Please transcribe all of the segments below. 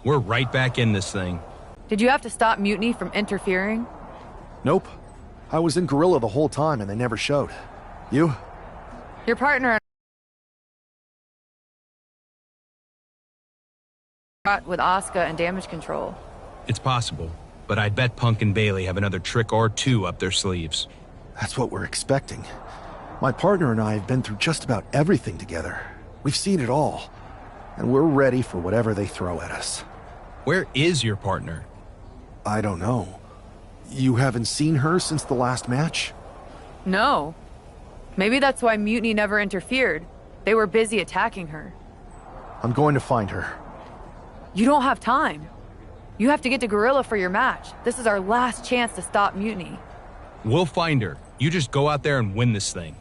We're right back in this thing. Did you have to stop Mutiny from interfering? Nope. I was in Gorilla the whole time and they never showed. You? Your partner with Asuka and damage control. It's possible, but I'd bet Punk and Bailey have another trick or two up their sleeves. That's what we're expecting. My partner and I have been through just about everything together. We've seen it all. And we're ready for whatever they throw at us. Where is your partner? I don't know. You haven't seen her since the last match? No. Maybe that's why Mutiny never interfered. They were busy attacking her. I'm going to find her. You don't have time. You have to get to Gorilla for your match. This is our last chance to stop Mutiny. We'll find her. You just go out there and win this thing.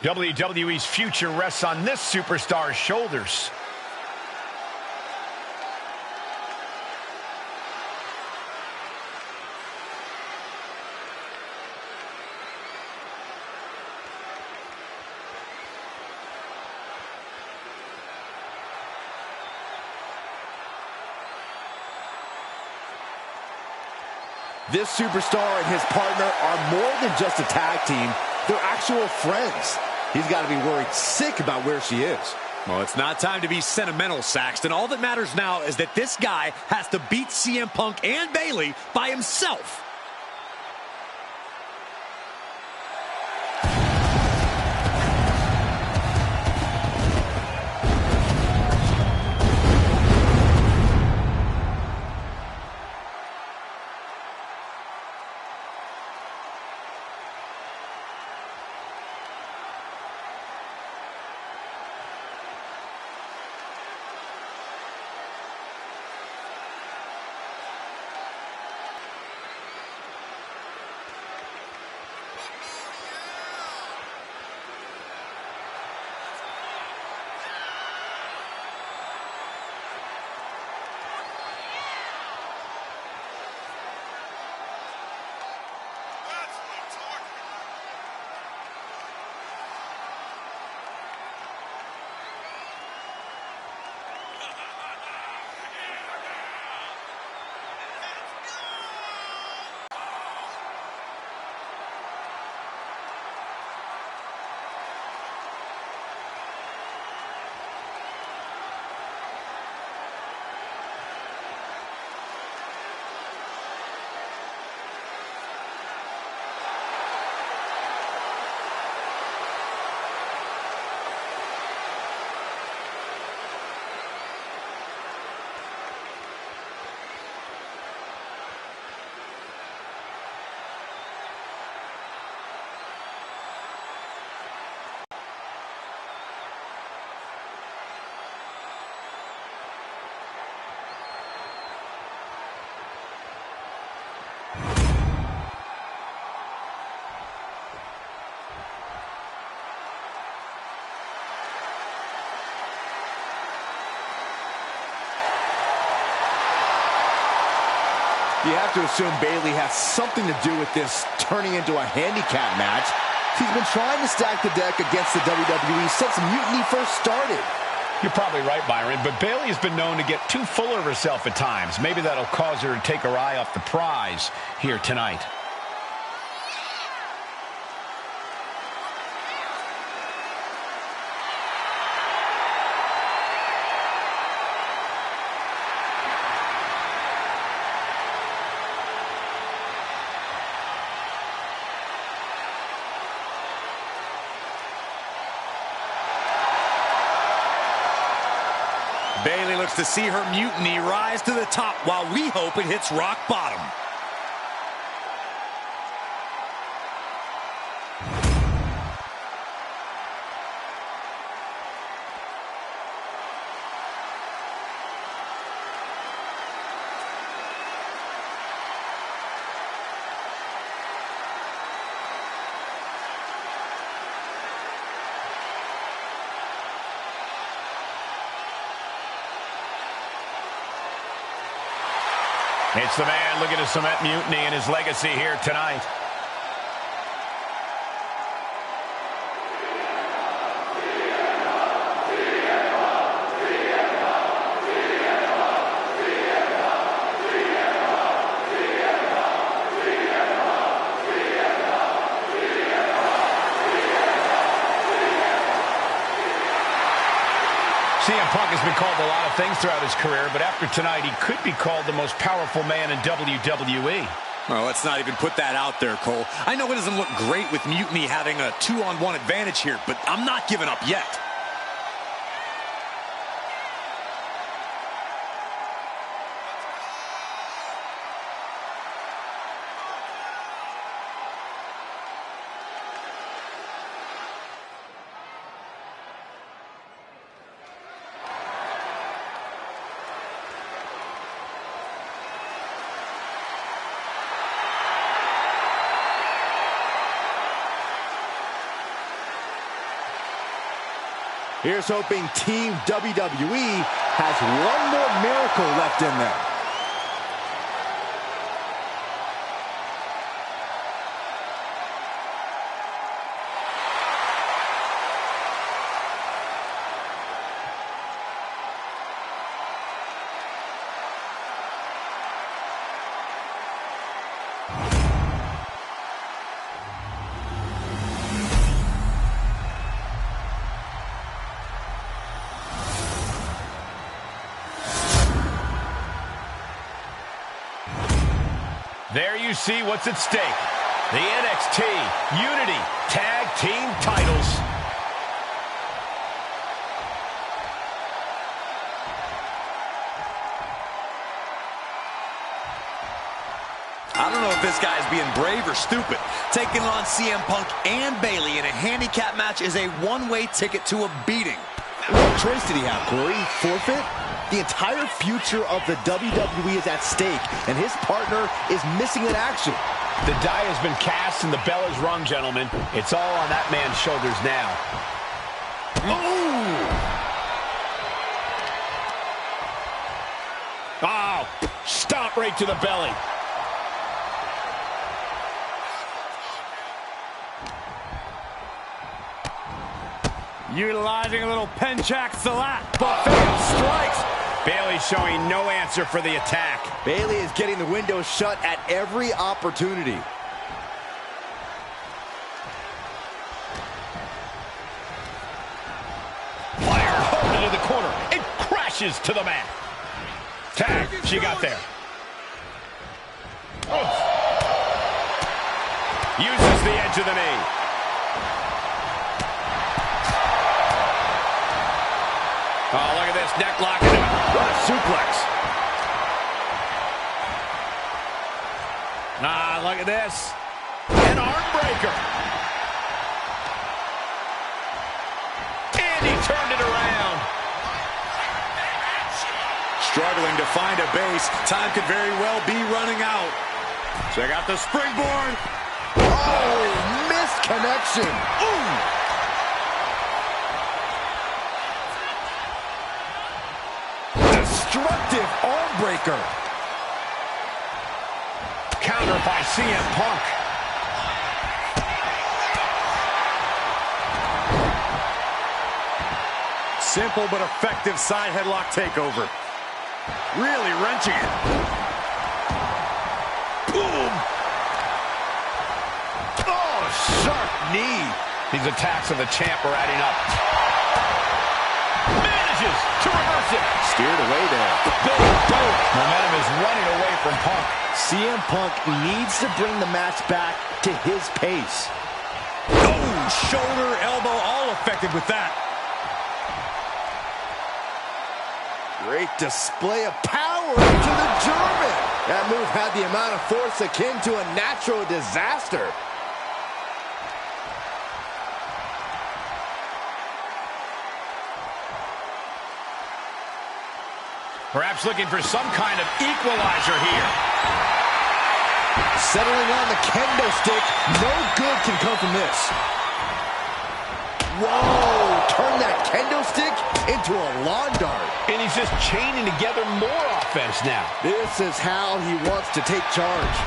WWE's future rests on this superstar's shoulders. This superstar and his partner are more than just a tag team. They're actual friends. He's got to be worried sick about where she is. Well, it's not time to be sentimental, Saxton. All that matters now is that this guy has to beat CM Punk and Bailey by himself. You have to assume Bailey has something to do with this turning into a handicap match. She's been trying to stack the deck against the WWE since Mutiny first started. You're probably right, Byron, but Bailey has been known to get too full of herself at times. Maybe that'll cause her to take her eye off the prize here tonight. Bailey looks to see her Mutiny rise to the top while we hope it hits rock bottom. It's the man looking to cement mutiny and his legacy here tonight. CM Punk has been called a lot of things throughout his career, but after tonight, he could be called the most powerful man in WWE. Well, let's not even put that out there, Cole. I know it doesn't look great with Mutiny having a 2-on-1 advantage here, but I'm not giving up yet. Here's hoping Team WWE has one more miracle left in them. There you see what's at stake. The NXT Unity Tag Team titles. I don't know if this guy's being brave or stupid. Taking on CM Punk and Bayley in a handicap match is a one-way ticket to a beating. What choice did he have, Corey? Forfeit? The entire future of the WWE is at stake, and his partner is missing in action. The die has been cast and the bell is rung, gentlemen. It's all on that man's shoulders now. Ooh! Oh, stomp right to the belly. Utilizing a little Penchak Salat. Buffet of strikes. Bayley showing no answer for the attack. Bayley is getting the window shut at every opportunity. Fired hard into the corner. It crashes to the mat. Tag, she got there. Oh. Uses the edge of the knee. Oh, look at this, neck locking him. What a suplex. Ah, look at this. An arm breaker. And he turned it around. Struggling to find a base. Time could very well be running out. Check out the springboard. Oh, missed connection. Ooh! Destructive arm breaker. Counter by CM Punk. Simple but effective side headlock takeover. Really wrenching it. Boom. Oh, sharp knee. These attacks of the champ are adding up. Manages to reverse it. Steered away there. Big boat. Momentum is running away from Punk. CM Punk needs to bring the match back to his pace. Oh, shoulder, elbow, all effective with that. Great display of power to the German. That move had the amount of force akin to a natural disaster. Perhaps looking for some kind of equalizer here. Settling on the kendo stick. No good can come from this. Whoa! Turn that kendo stick into a lawn dart. And he's just chaining together more offense now. This is how he wants to take charge.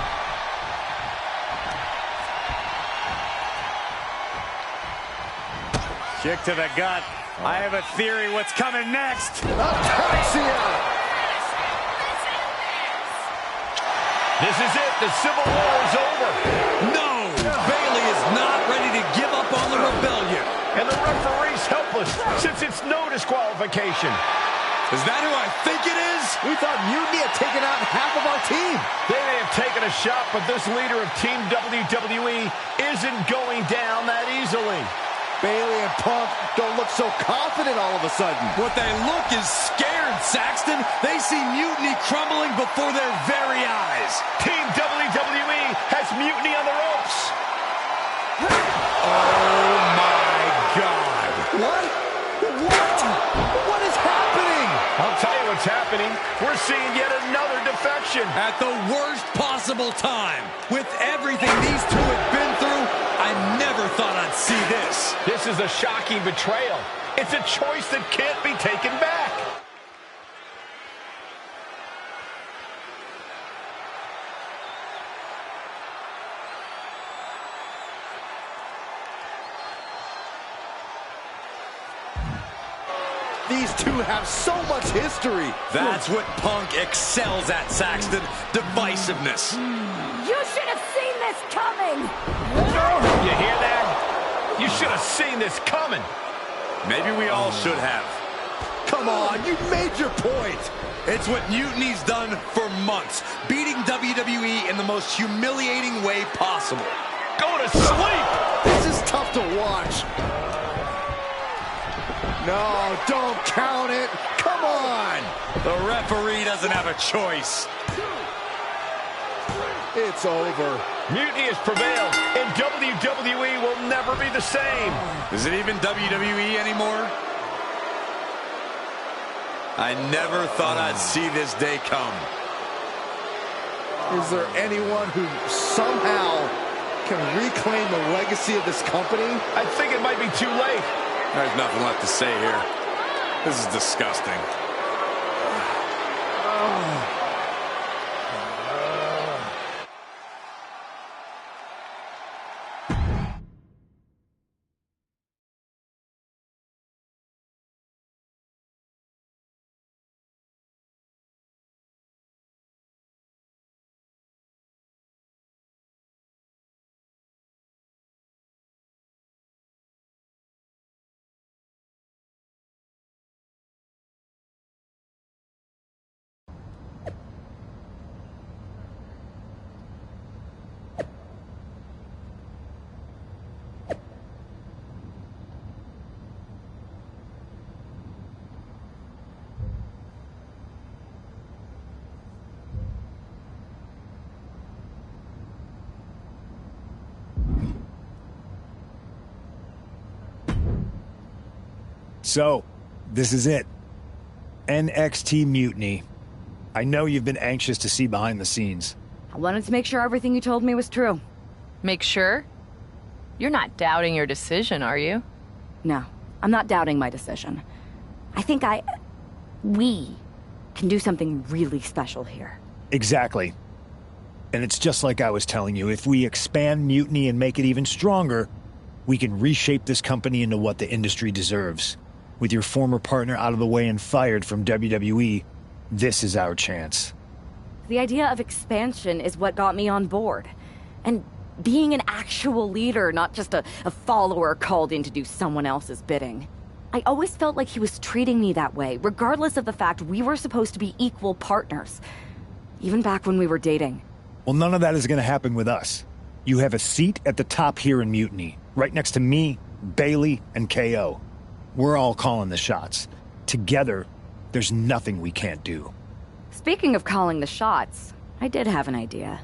Kick to the gut. I have a theory what's coming next. Hacia! This is it. The Civil War is over. No! Bayley is not ready to give up on the rebellion. And the referee's helpless since it's no disqualification. Is that who I think it is? We thought Mutiny had taken out half of our team. They may have taken a shot, but this leader of Team WWE isn't going down that easily. Bayley and Punk don't look so confident all of a sudden. What they look is scared, Saxton. They see Mutiny crumbling before their very eyes. Team WWE has Mutiny on the ropes. Oh, my God. What? What is happening? I'll tell you what's happening. We're seeing yet another defection. At the worst possible time. With everything these two have been through, I never thought I'd see this. This is a shocking betrayal. It's a choice that can't be taken back. These two have so much history. That's what Punk excels at, Saxton. Divisiveness. You should have seen this coming! You hear that? You should have seen this coming. Maybe we all should have. Come on, you made your point. It's what Mutiny's done for months, beating WWE in the most humiliating way possible. Go to sleep! This is tough to watch. No, don't count it. Come on. The referee doesn't have a choice. It's over. Mutiny has prevailed, and WWE will never be the same. Is it even WWE anymore? I never thought I'd see this day come. Is there anyone who somehow can reclaim the legacy of this company? I think it might be too late. There's nothing left to say here. This is disgusting. So, this is it. NXT Mutiny. I know you've been anxious to see behind the scenes. I wanted to make sure everything you told me was true. Make sure? You're not doubting your decision, are you? No, I'm not doubting my decision. I think we can do something really special here. Exactly. And it's just like I was telling you, if we expand Mutiny and make it even stronger, we can reshape this company into what the industry deserves. With your former partner out of the way and fired from WWE, this is our chance. The idea of expansion is what got me on board. And being an actual leader, not just a follower called in to do someone else's bidding. I always felt like he was treating me that way, regardless of the fact we were supposed to be equal partners. Even back when we were dating. Well, none of that is going to happen with us. You have a seat at the top here in Mutiny, right next to me, Bayley, and KO. We're all calling the shots. Together, there's nothing we can't do. Speaking of calling the shots, I did have an idea.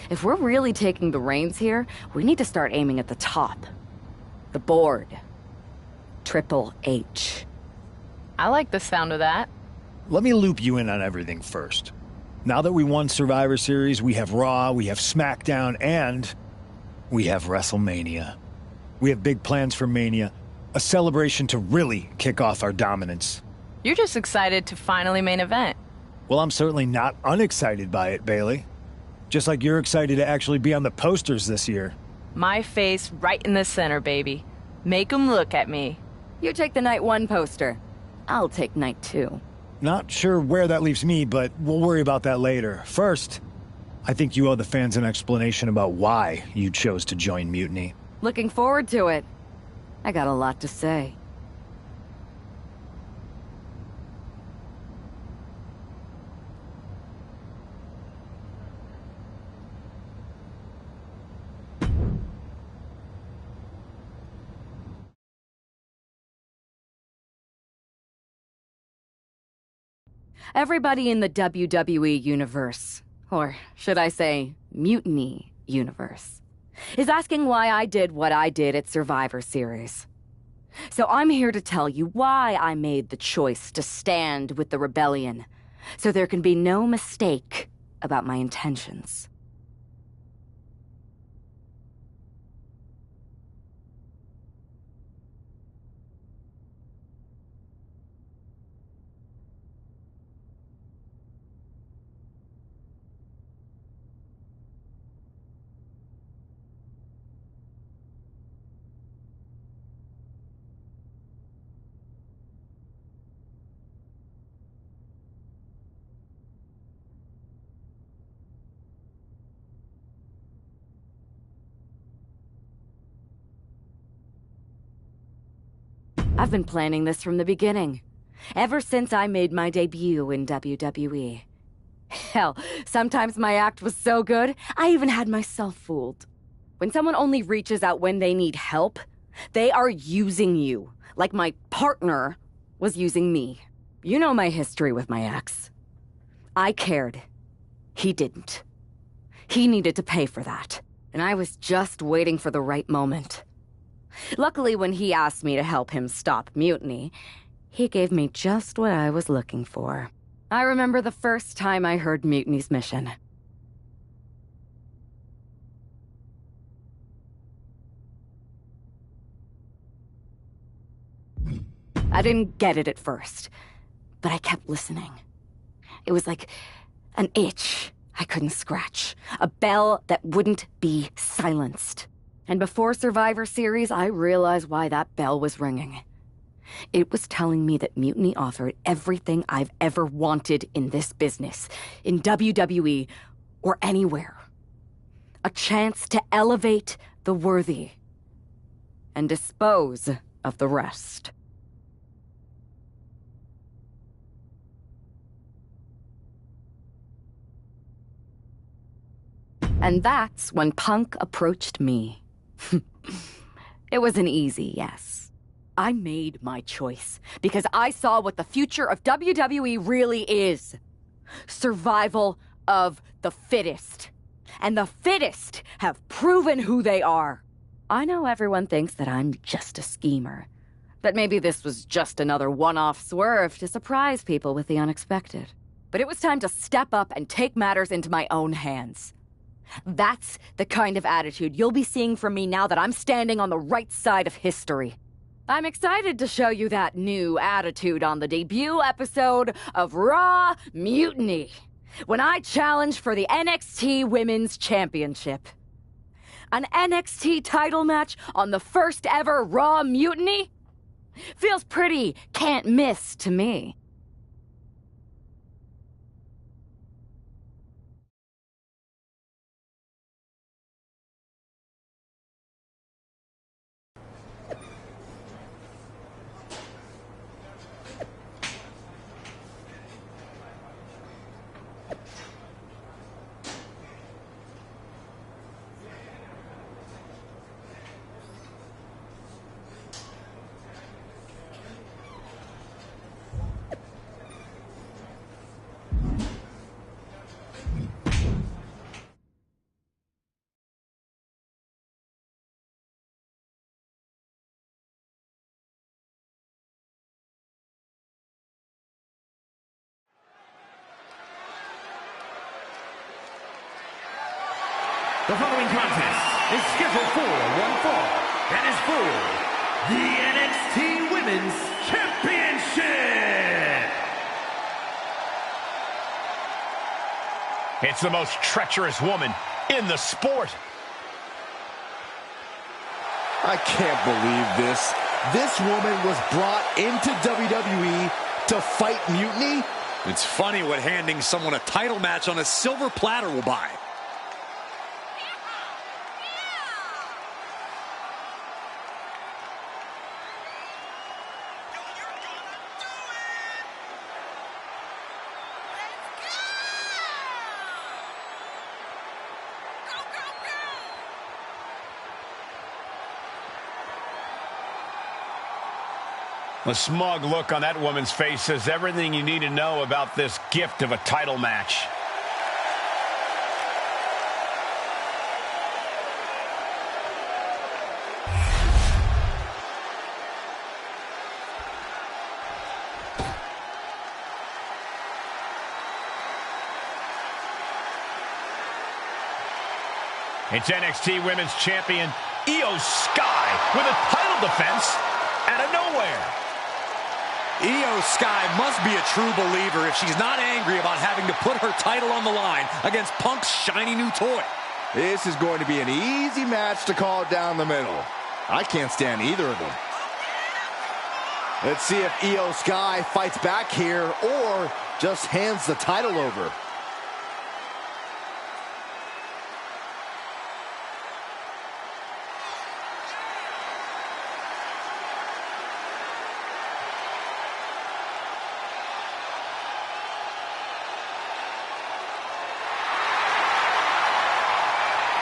If we're really taking the reins here, we need to start aiming at the top. The board. Triple H. I like the sound of that. Let me loop you in on everything first. Now that we won Survivor Series, we have Raw, we have SmackDown, and we have WrestleMania. We have big plans for Mania, A celebration to really kick off our dominance. You're just excited to finally main event. Well, I'm certainly not unexcited by it, Bailey. Just like you're excited to actually be on the posters this year. My face right in the center, baby. Make 'em look at me. You take the night 1 poster. I'll take night 2. Not sure where that leaves me, but we'll worry about that later. First, I think you owe the fans an explanation about why you chose to join Mutiny. Looking forward to it. I got a lot to say. Everybody in the WWE universe, or should I say, Mutiny universe, is asking why I did what I did at Survivor Series. So I'm here to tell you why I made the choice to stand with the rebellion, so there can be no mistake about my intentions. I've been planning this from the beginning, ever since I made my debut in WWE. Hell, sometimes my act was so good, I even had myself fooled. When someone only reaches out when they need help, they are using you, like my partner was using me. You know my history with my ex. I cared. He didn't. He needed to pay for that, and I was just waiting for the right moment. Luckily, when he asked me to help him stop Mutiny, he gave me just what I was looking for. I remember the first time I heard Mutiny's mission. I didn't get it at first, but I kept listening. It was like an itch I couldn't scratch, a bell that wouldn't be silenced. And before Survivor Series, I realized why that bell was ringing. It was telling me that Mutiny offered everything I've ever wanted in this business, in WWE, or anywhere. A chance to elevate the worthy and dispose of the rest. And that's when Punk approached me. It wasn't easy, yes. I made my choice because I saw what the future of WWE really is. Survival of the fittest. And the fittest have proven who they are. I know everyone thinks that I'm just a schemer. That maybe this was just another one-off swerve to surprise people with the unexpected. But it was time to step up and take matters into my own hands. That's the kind of attitude you'll be seeing from me now that I'm standing on the right side of history. I'm excited to show you that new attitude on the debut episode of Raw Mutiny, when I challenge for the NXT Women's Championship. An NXT title match on the first ever Raw Mutiny? Feels pretty can't miss to me. The following contest is scheduled for one fall and is for the NXT Women's Championship. It's the most treacherous woman in the sport. I can't believe this. This woman was brought into WWE to fight Mutiny? It's funny what handing someone a title match on a silver platter will buy. The smug look on that woman's face says everything you need to know about this gift of a title match. It's NXT Women's Champion Io Sky with a title defense out of nowhere. Io Sky must be a true believer if she's not angry about having to put her title on the line against Punk's shiny new toy. This is going to be an easy match to call down the middle. I can't stand either of them. Let's see if Io Sky fights back here or just hands the title over.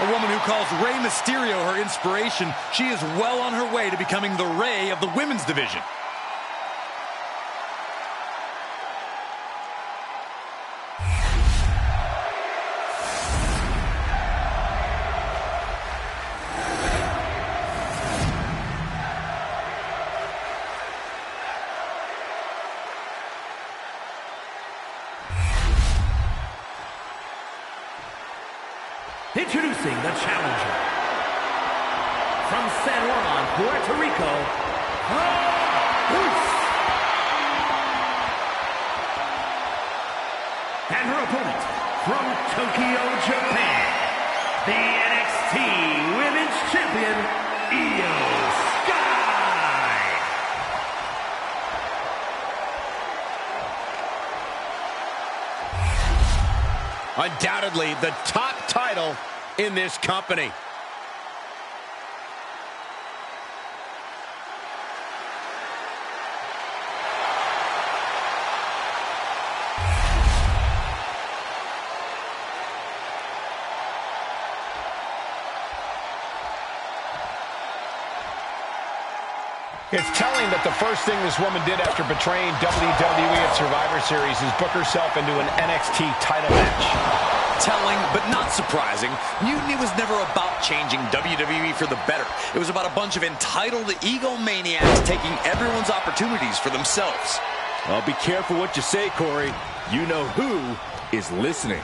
A woman who calls Rey Mysterio her inspiration, she is well on her way to becoming the Rey of the women's division. Introducing the challenger from San Juan, Puerto Rico, and her opponent from Tokyo, Japan, the NXT Women's Champion, Io Sky. Undoubtedly the top title in this company. It's telling that the first thing this woman did after betraying WWE at Survivor Series is book herself into an NXT title match. Telling, but not surprising, Mutiny was never about changing WWE for the better. It was about a bunch of entitled egomaniacs taking everyone's opportunities for themselves. Well, be careful what you say, Corey. You know who is listening.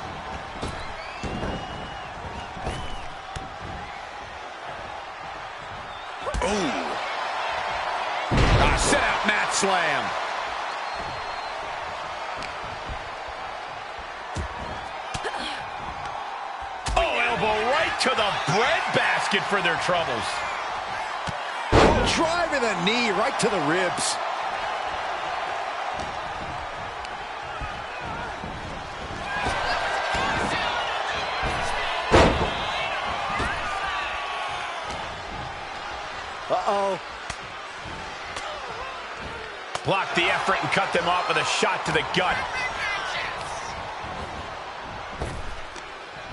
Ooh. Set out mat slam. Oh, elbow right to the breadbasket for their troubles. Driving the knee right to the ribs. Uh-oh. Blocked the effort and cut them off with a shot to the gut.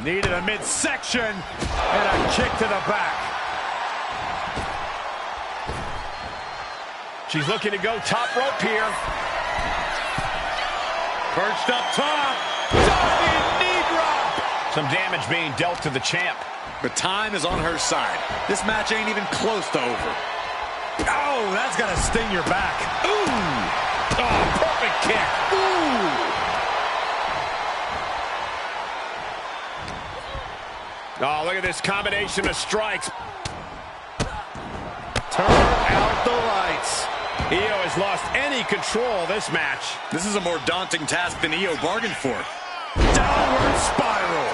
Needed a midsection and a kick to the back. She's looking to go top rope here. Perched up top. Diving knee drop. Some damage being dealt to the champ. But time is on her side. This match ain't even close to over. Oh, that's gonna sting your back. Ooh! Oh, perfect kick. Ooh! Oh, look at this combination of strikes. Turn out the lights. Io has lost any control of this match. This is a more daunting task than Io bargained for. Downward spiral.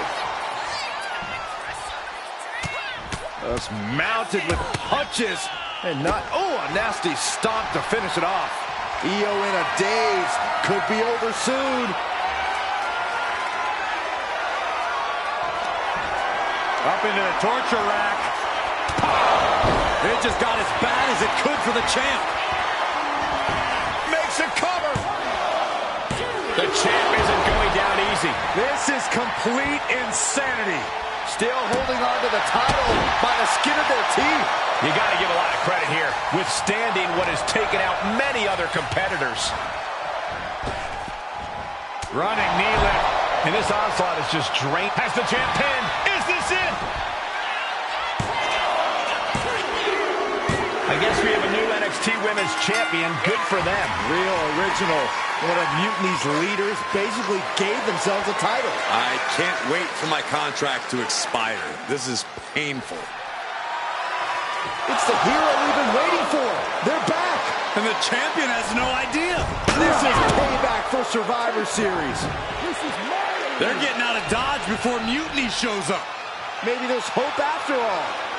Just mounted with punches and not... Oh, a nasty stomp to finish it off. Io in a daze. Could be over soon. Up into the torture rack. It just got as bad as it could for the champ. Makes a cover. The champ isn't going down easy. This is complete insanity. Still holding on to the title by the skin of their teeth. You got to give a lot of credit here, withstanding what has taken out many other competitors. Running knee lift. And this onslaught is just drained. Has the champ pinned. Is this it? I guess we have a new NXT Women's Champion. Good for them. Real original. One of Mutiny's leaders basically gave themselves a title. I can't wait for my contract to expire. This is painful. It's the hero we've been waiting for. They're back. And the champion has no idea. This is payback for Survivor Series. They're getting out of Dodge before Mutiny shows up. Maybe there's hope after all.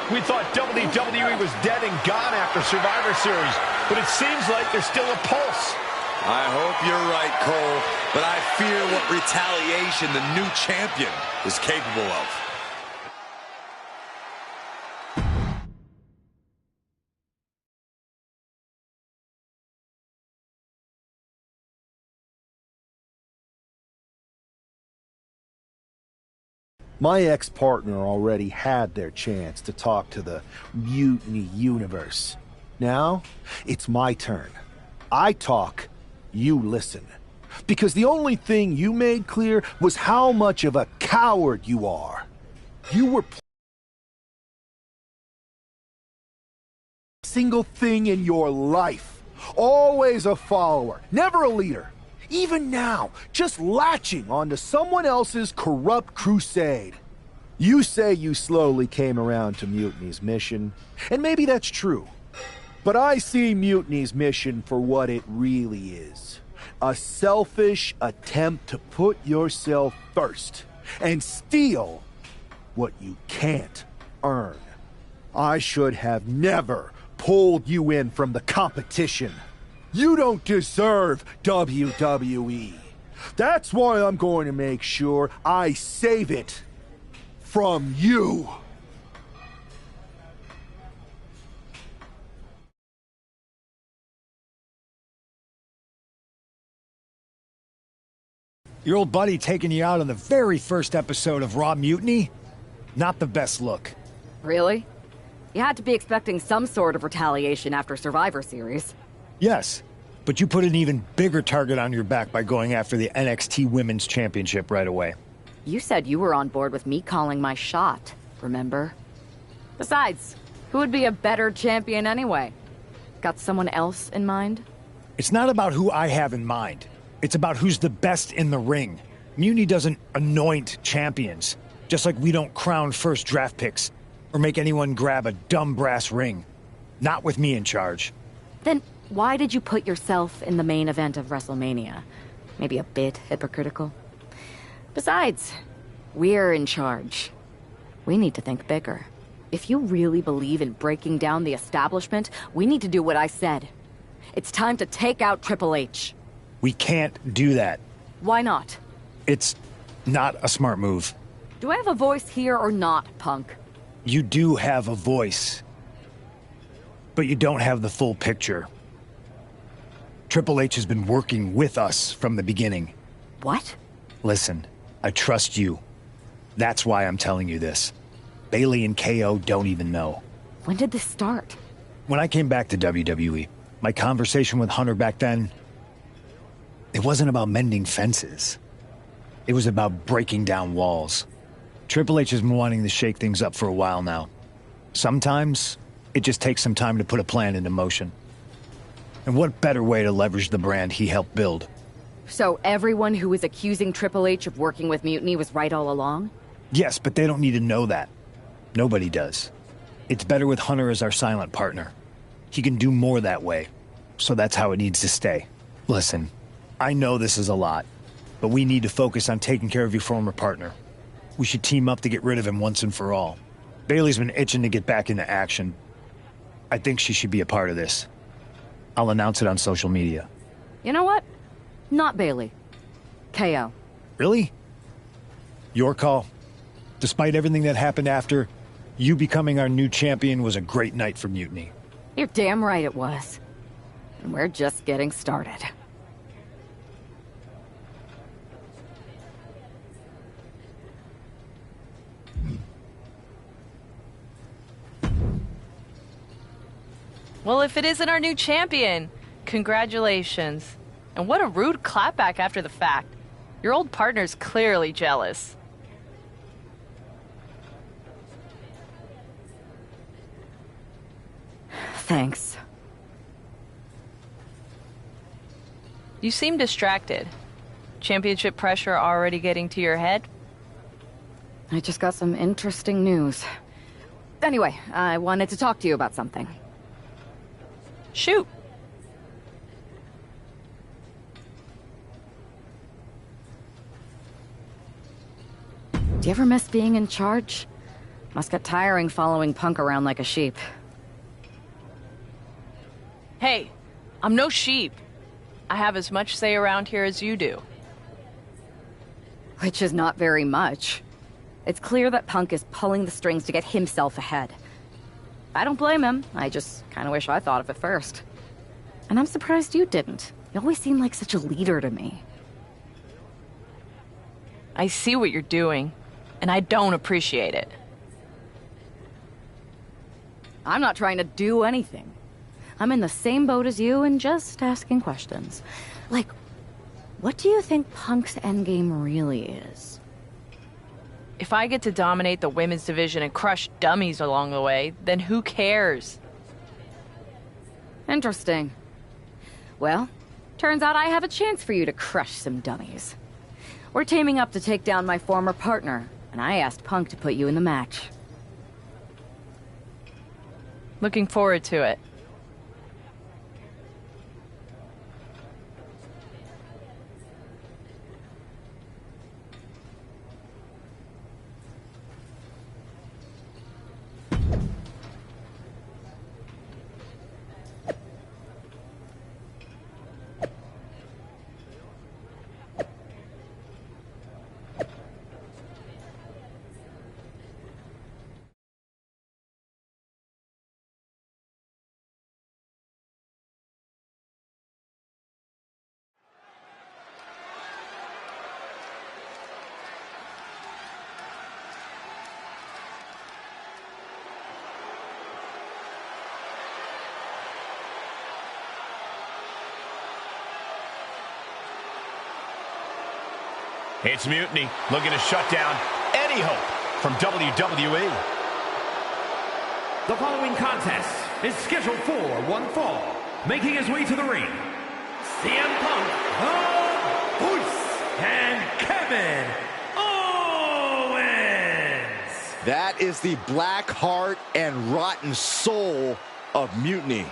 We thought WWE was dead and gone after Survivor Series, but it seems like there's still a pulse. I hope you're right, Cole, but I fear what retaliation the new champion is capable of. My ex-partner already had their chance to talk to the Mutiny Universe. Now, it's my turn. I talk, you listen. Because the only thing you made clear was how much of a coward you are. You were single thing in your life. Always a follower, never a leader. Even now, just latching onto someone else's corrupt crusade. You say you slowly came around to Mutiny's mission, and maybe that's true. But I see Mutiny's mission for what it really is. A selfish attempt to put yourself first and steal what you can't earn. I should have never pulled you in from the competition. You don't deserve WWE. That's why I'm going to make sure I save it from you. Your old buddy taking you out on the very first episode of Raw Mutiny? Not the best look. Really? You had to be expecting some sort of retaliation after Survivor Series. Yes, but you put an even bigger target on your back by going after the NXT Women's Championship right away. You said you were on board with me calling my shot, remember? Besides, who would be a better champion anyway? Got someone else in mind? It's not about who I have in mind. It's about who's the best in the ring. Mutiny doesn't anoint champions, just like we don't crown first draft picks or make anyone grab a dumb brass ring. Not with me in charge. Then why did you put yourself in the main event of WrestleMania? Maybe a bit hypocritical. Besides, we're in charge. We need to think bigger. If you really believe in breaking down the establishment, we need to do what I said. It's time to take out Triple H. We can't do that. Why not? It's not a smart move. Do I have a voice here or not, punk? You do have a voice, but you don't have the full picture. Triple H has been working with us from the beginning. What? Listen, I trust you. That's why I'm telling you this. Bayley and KO don't even know. When did this start? When I came back to WWE, my conversation with Hunter back then, it wasn't about mending fences. It was about breaking down walls. Triple H has been wanting to shake things up for a while now. Sometimes, it just takes some time to put a plan into motion. And what better way to leverage the brand he helped build? So everyone who was accusing Triple H of working with Mutiny was right all along? Yes, but they don't need to know that. Nobody does. It's better with Hunter as our silent partner. He can do more that way, so that's how it needs to stay. Listen, I know this is a lot, but we need to focus on taking care of your former partner. We should team up to get rid of him once and for all. Bailey's been itching to get back into action. I think she should be a part of this. I'll announce it on social media. You know what? Not Bailey. KO. Really? Your call. Despite everything that happened after, you becoming our new champion was a great night for Mutiny. You're damn right it was. And we're just getting started. Well, if it isn't our new champion, congratulations. And what a rude clapback after the fact. Your old partner's clearly jealous. Thanks. You seem distracted. Championship pressure already getting to your head? I just got some interesting news. Anyway, I wanted to talk to you about something. Shoot. Do you ever miss being in charge? Must get tiring following Punk around like a sheep. Hey, I'm no sheep. I have as much say around here as you do. Which is not very much. It's clear that Punk is pulling the strings to get himself ahead. I don't blame him. I just kind of wish I thought of it first. And I'm surprised you didn't. You always seem like such a leader to me. I see what you're doing, and I don't appreciate it. I'm not trying to do anything. I'm in the same boat as you and just asking questions. Like, what do you think Punk's endgame really is? If I get to dominate the women's division and crush dummies along the way, then who cares? Interesting. Well, turns out I have a chance for you to crush some dummies. We're teaming up to take down my former partner, and I asked Punk to put you in the match. Looking forward to it. It's Mutiny looking to shut down any hope from WWE. The following contest is scheduled for one fall. Making his way to the ring, CM Punk, the Voice, and Kevin Owens. That is the black heart and rotten soul of Mutiny.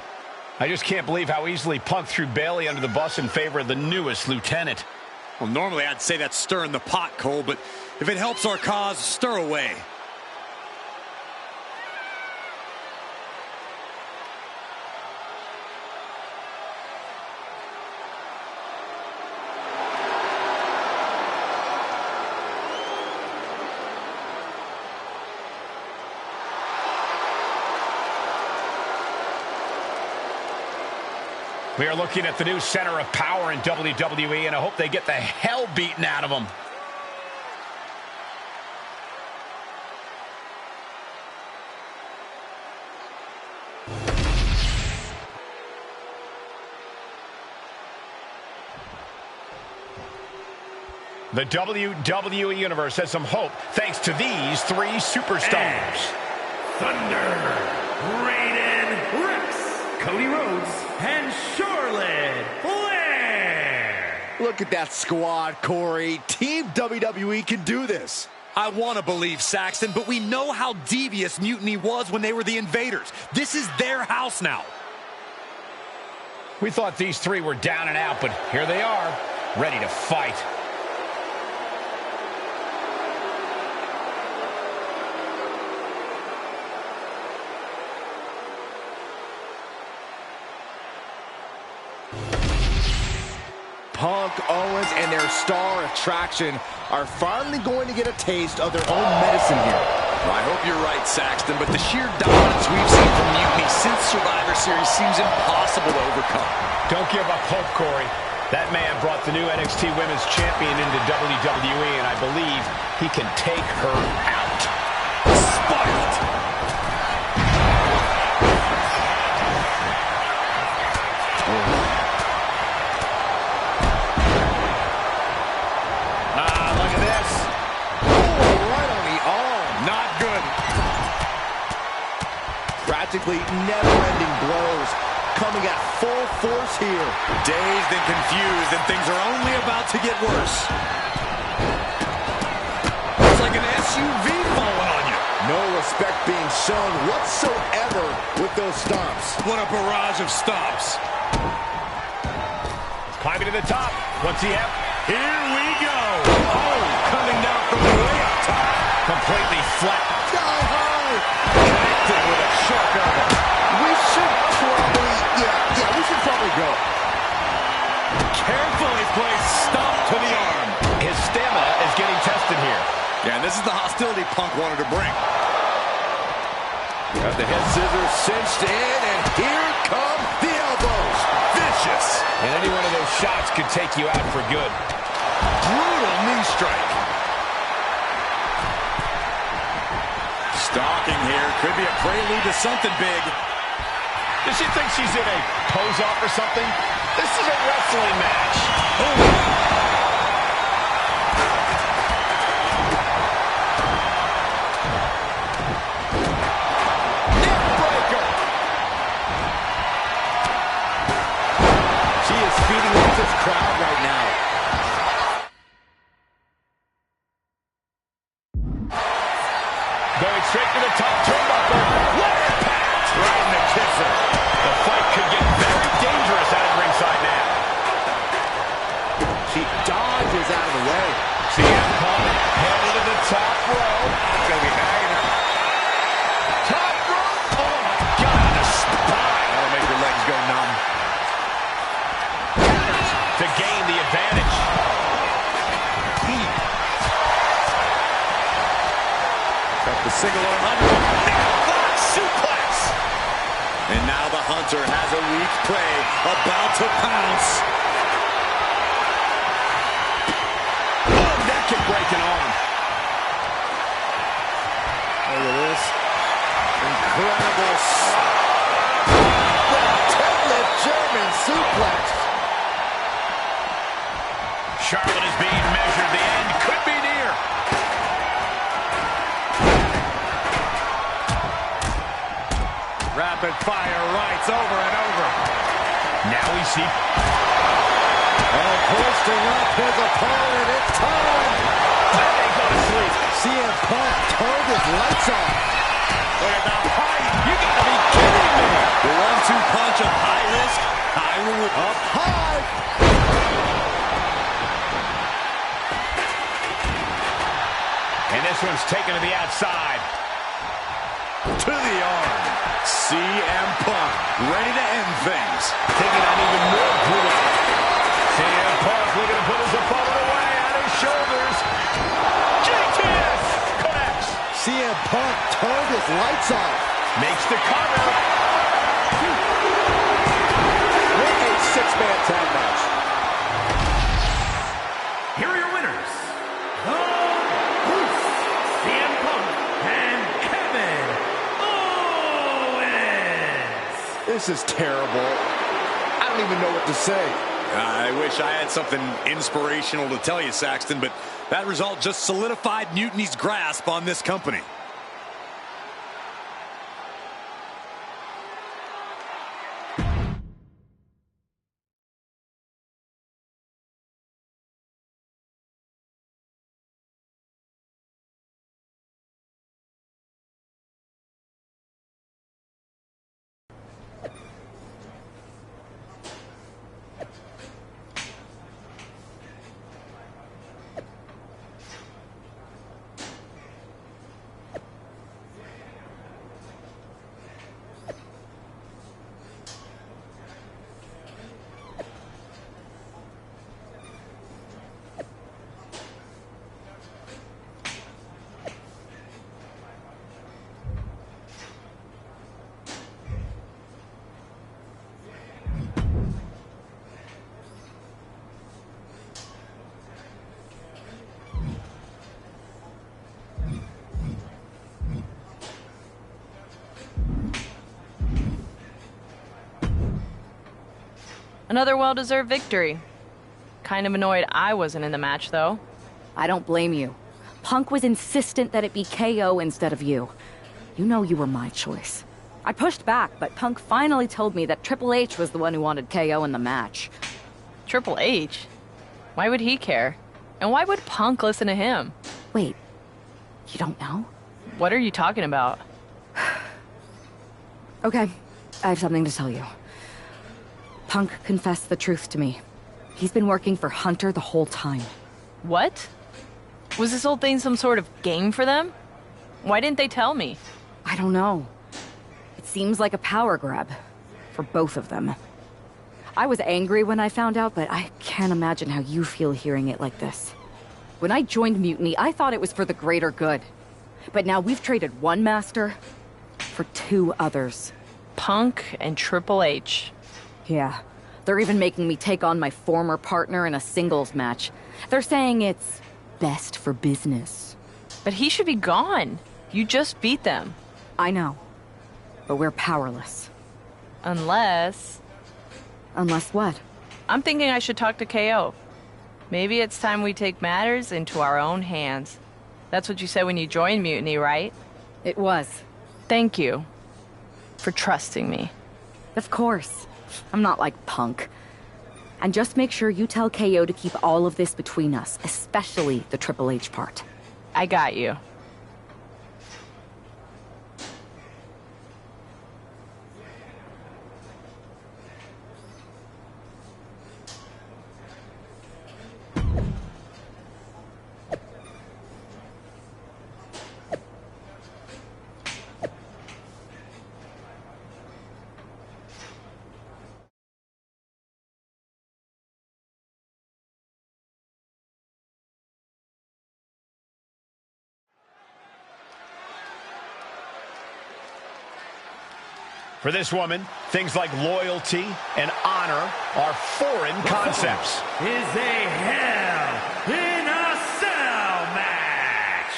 I just can't believe how easily Punk threw Bailey under the bus in favor of the newest lieutenant. Well, normally I'd say that's stirring the pot, Cole, but if it helps our cause, stir away. We are looking at the new center of power in WWE, and I hope they get the hell beaten out of them. The WWE Universe has some hope thanks to these three superstars. Thunder, Raiden Rex, Cody Rhodes, and Charlotte Flair. Look at that squad, Corey. Team WWE can do this. I want to believe, Saxton, but we know how devious Mutiny was when they were the invaders. This is their house now. We thought these three were down and out, but here they are, ready to fight. Punk, Owens, and their star attraction are finally going to get a taste of their own medicine here. Well, I hope you're right, Saxton, but the sheer dominance we've seen from Mutiny since Survivor Series seems impossible to overcome. Don't give up hope, Corey. That man brought the new NXT Women's Champion into WWE, and I believe he can take her out. Spiked! Practically never-ending blows coming at full force here. Dazed and confused, and things are only about to get worse. It's like an SUV falling on you. No respect being shown whatsoever with those stomps. What a barrage of stomps. Climbing to the top. What's he have? Here we go. Oh, coming down from the way up top. Completely flat. Sky high. Connected with a sharp elbow. We should probably go. Carefully placed stomp to the arm. His stamina is getting tested here. Yeah, and this is the hostility Punk wanted to bring. Got the head scissors cinched in, and here come the elbows. Vicious. And any one of those shots could take you out for good. Brutal knee strike. Stalking here. Could be a prelude to something big. Does she think she's in a pose-off or something? This is a wrestling match. Neckbreaker. She is feeding off this crowd right now. Going straight to the top turnbuckle. What impact! Right in the kisser. The fight could get very dangerous out of ringside now. She dodges out of the way. CM Punk headed to the top rope. Gonna be bagging her. Top rope. Oh my God, the spine. That'll make your legs go numb. To gain the advantage. Got the single arm under. Neckblock suplex. And now the Hunter has a weak prey about to pounce. Oh, that can break an arm. Look at this. Incredible. Deadlift German suplex. Charlotte is being measured. The end could be near. Rapid fire rights over and over. Now we see. And posting up his opponent. It's time. That ain't gonna sleep. CM Punk turned his lights off. Look at the height. You gotta be kidding me. The 1-2 punch of high risk, high reward. Up high. And this one's taken to the outside. To the arm. CM Punk ready to end things. Taking on even more brutal. CM Punk looking to put his opponent away on his shoulders. GTS connects. CM Punk turned his lights off. Makes the cover. What a six-man tag match. Here are your winners, the Bruce, CM Punk, and Kevin Owens. This is terrible. I don't even know what to say. I wish I had something inspirational to tell you, Saxton, but that result just solidified Mutiny's grasp on this company. Another well-deserved victory. Kind of annoyed I wasn't in the match, though. I don't blame you. Punk was insistent that it be KO instead of you. You know you were my choice. I pushed back, but Punk finally told me that Triple H was the one who wanted KO in the match. Triple H? Why would he care? And why would Punk listen to him? Wait, you don't know? What are you talking about? Okay, I have something to tell you. Punk confessed the truth to me. He's been working for Hunter the whole time. What? Was this whole thing some sort of game for them? Why didn't they tell me? I don't know. It seems like a power grab. For both of them. I was angry when I found out, but I can't imagine how you feel hearing it like this. When I joined Mutiny, I thought it was for the greater good. But now we've traded one master for two others. Punk and Triple H. Yeah. They're even making me take on my former partner in a singles match. They're saying it's best for business. But he should be gone. You just beat them. I know. But we're powerless. Unless... Unless what? I'm thinking I should talk to KO. Maybe it's time we take matters into our own hands. That's what you said when you joined Mutiny, right? It was. Thank you. For trusting me. Of course. I'm not like Punk. And just make sure you tell KO to keep all of this between us, especially the Triple H part. I got you. For this woman, things like loyalty and honor are foreign concepts. Is a Hell in a Cell match.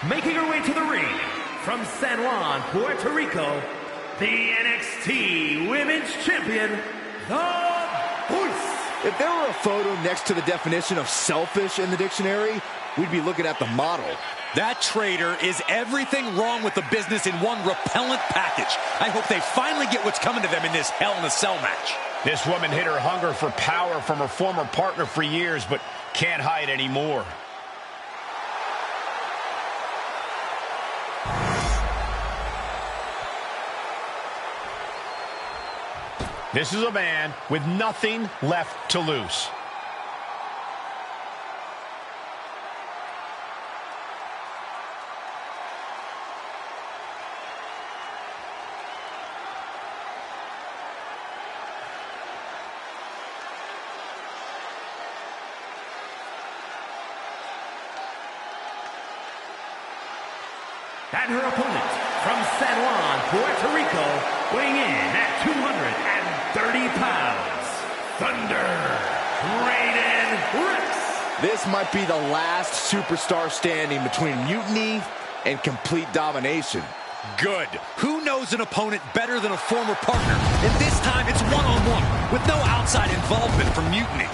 Making her way to the ring from San Juan, Puerto Rico, the NXT Women's Champion, the Voice. If there were a photo next to the definition of selfish in the dictionary, we'd be looking at the model. That traitor is everything wrong with the business in one repellent package. I hope they finally get what's coming to them in this Hell in a Cell match. This woman hid her hunger for power from her former partner for years, but can't hide anymore. This is a man with nothing left to lose. And her opponent from San Juan, Puerto Rico, weighing in at 230 pounds, Thunder Raiden Rex. This might be the last superstar standing between Mutiny and complete domination. Good. Who knows an opponent better than a former partner? And this time it's one-on-one, with no outside involvement from Mutiny.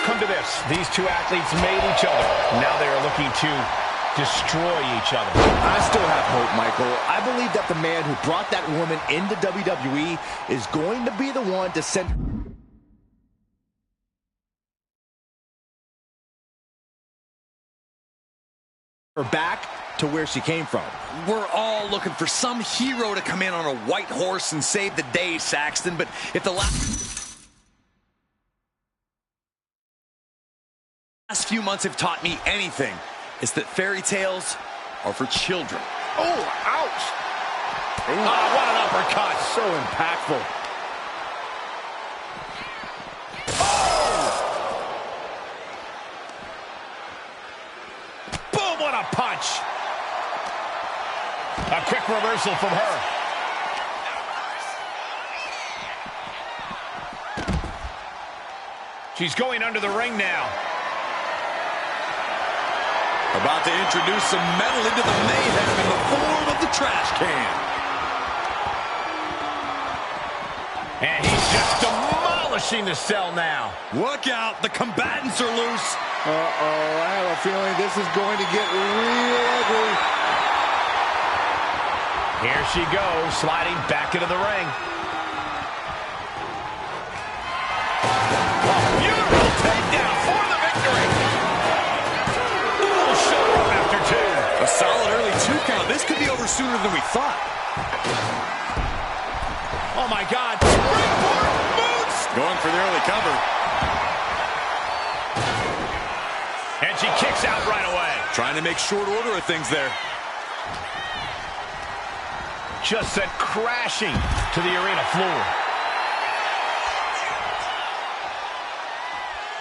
come to this. These two athletes made each other. Now they are looking to destroy each other. I still have hope, Michael. I believe that the man who brought that woman into WWE is going to be the one to send her back to where she came from. We're all looking for some hero to come in on a white horse and save the day, Saxton, but if the last few months have taught me anything, it's that fairy tales are for children. Oh, ouch! Oh, what an uppercut. So impactful. Boom, what a punch. A quick reversal from her. She's going under the ring now. About to introduce some metal into the mayhem in the form of the trash can. And he's just demolishing the cell now. Look out, the combatants are loose. Uh-oh, I have a feeling this is going to get real ugly. Here she goes, sliding back into the ring. A beautiful takedown for the victory. Ooh, shoulder up after two. A solid early 2 count. This could be over sooner than we thought. Oh, my God. Springboard boots. Going for the early cover. And she kicks out right away. Trying to make short order of things there. Just sent crashing to the arena floor.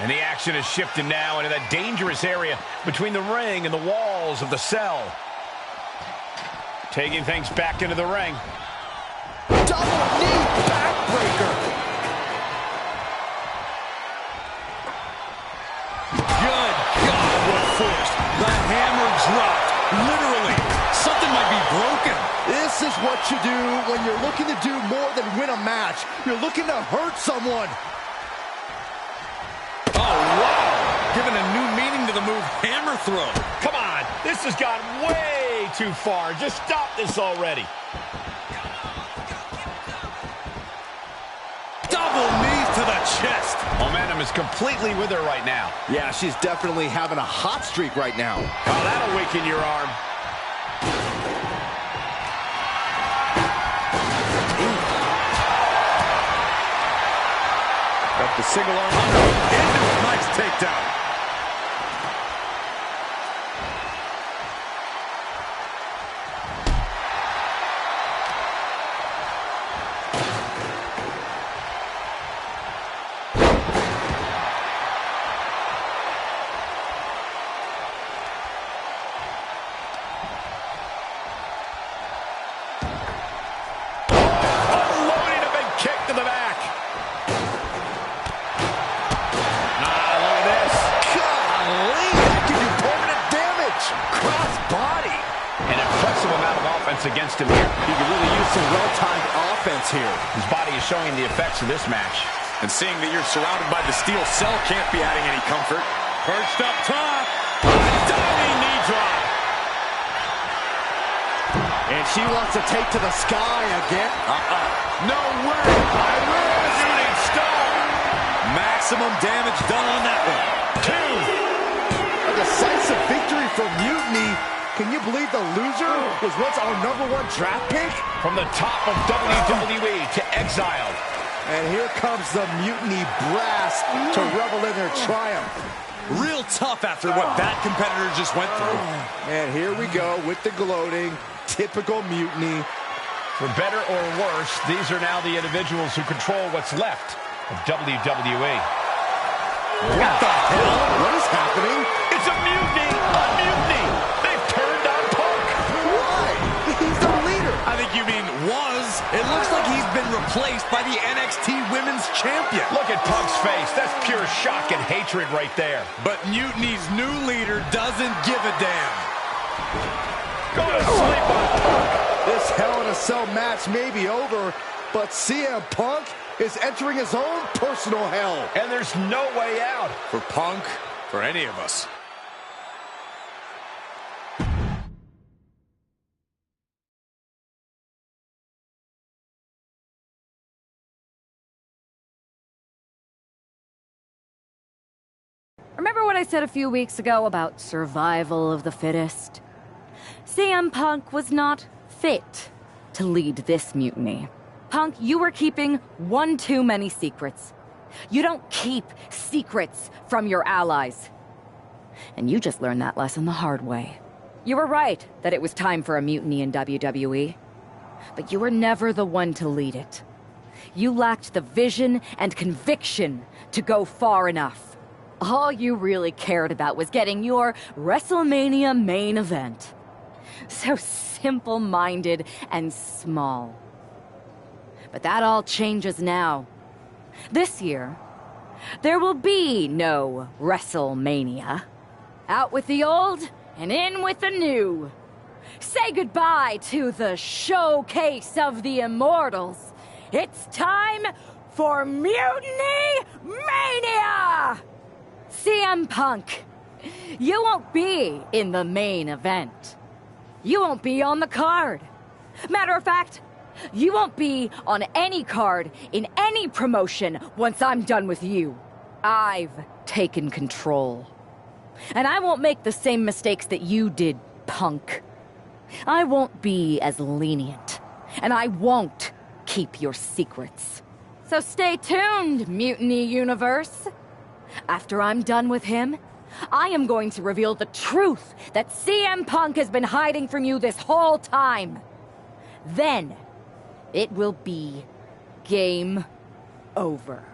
And the action is shifting now into that dangerous area between the ring and the walls of the cell. Taking things back into the ring. Double knee backbreaker. Good God, what force. The hammer dropped. Literally. Something might be broken. This is what you do when you're looking to do more than win a match. You're looking to hurt someone. Oh, wow. Giving a new meaning to the move hammer throw. Come on. This has gone way too far. Just stop this already. Double knees to the chest. Momentum is completely with her right now. Yeah, she's definitely having a hot streak right now. Oh, that'll weaken your arm. Got the single arm under into a nice takedown. Unloading a big kick to the back. Look at this. Golly, that can do permanent damage. Cross body. An impressive amount of offense against him here. He could really use some well-timed offense here. His body is showing the effects of this match. And seeing that you're surrounded by the steel cell can't be adding any comfort. Perched up top. A diving knee drop. And she wants to take to the sky again. No way. Shooting star. Maximum damage done on that one. 2. A decisive victory for Mutiny. Can you believe the loser was once our #1 draft pick? From the top of WWE to exiled. And here comes the Mutiny brass to revel in their triumph. Real tough after what that competitor just went through. And here we go with the gloating. Typical Mutiny. For better or worse, these are now the individuals who control what's left of WWE. What the hell? What is happening? It's a mutiny! A mutiny! They've turned on Punk! Why? He's the leader. I think you mean was. It looks like he's been replaced by the NXT Women's Champion. Look at Punk's face. That's pure shock and hatred right there. But Mutiny's new leader doesn't give a damn. Go to sleep on Punk. This Hell in a Cell match may be over, But CM Punk is entering his own personal hell. And there's no way out. For Punk, for any of us. Remember what I said a few weeks ago about survival of the fittest? CM Punk was not fit to lead this mutiny. Punk, you were keeping one too many secrets. You don't keep secrets from your allies. And you just learned that lesson the hard way. You were right that it was time for a mutiny in WWE. But you were never the one to lead it. You lacked the vision and conviction to go far enough. All you really cared about was getting your WrestleMania main event. So simple-minded and small. But that all changes now. This year, there will be no WrestleMania. Out with the old and in with the new. Say goodbye to the showcase of the immortals. It's time for Mutiny Mania! CM Punk, you won't be in the main event. You won't be on the card. Matter of fact, you won't be on any card in any promotion once I'm done with you. I've taken control. And I won't make the same mistakes that you did, Punk. I won't be as lenient. And I won't keep your secrets. So stay tuned, Mutiny Universe. After I'm done with him, I am going to reveal the truth that CM Punk has been hiding from you this whole time. Then, it will be game over.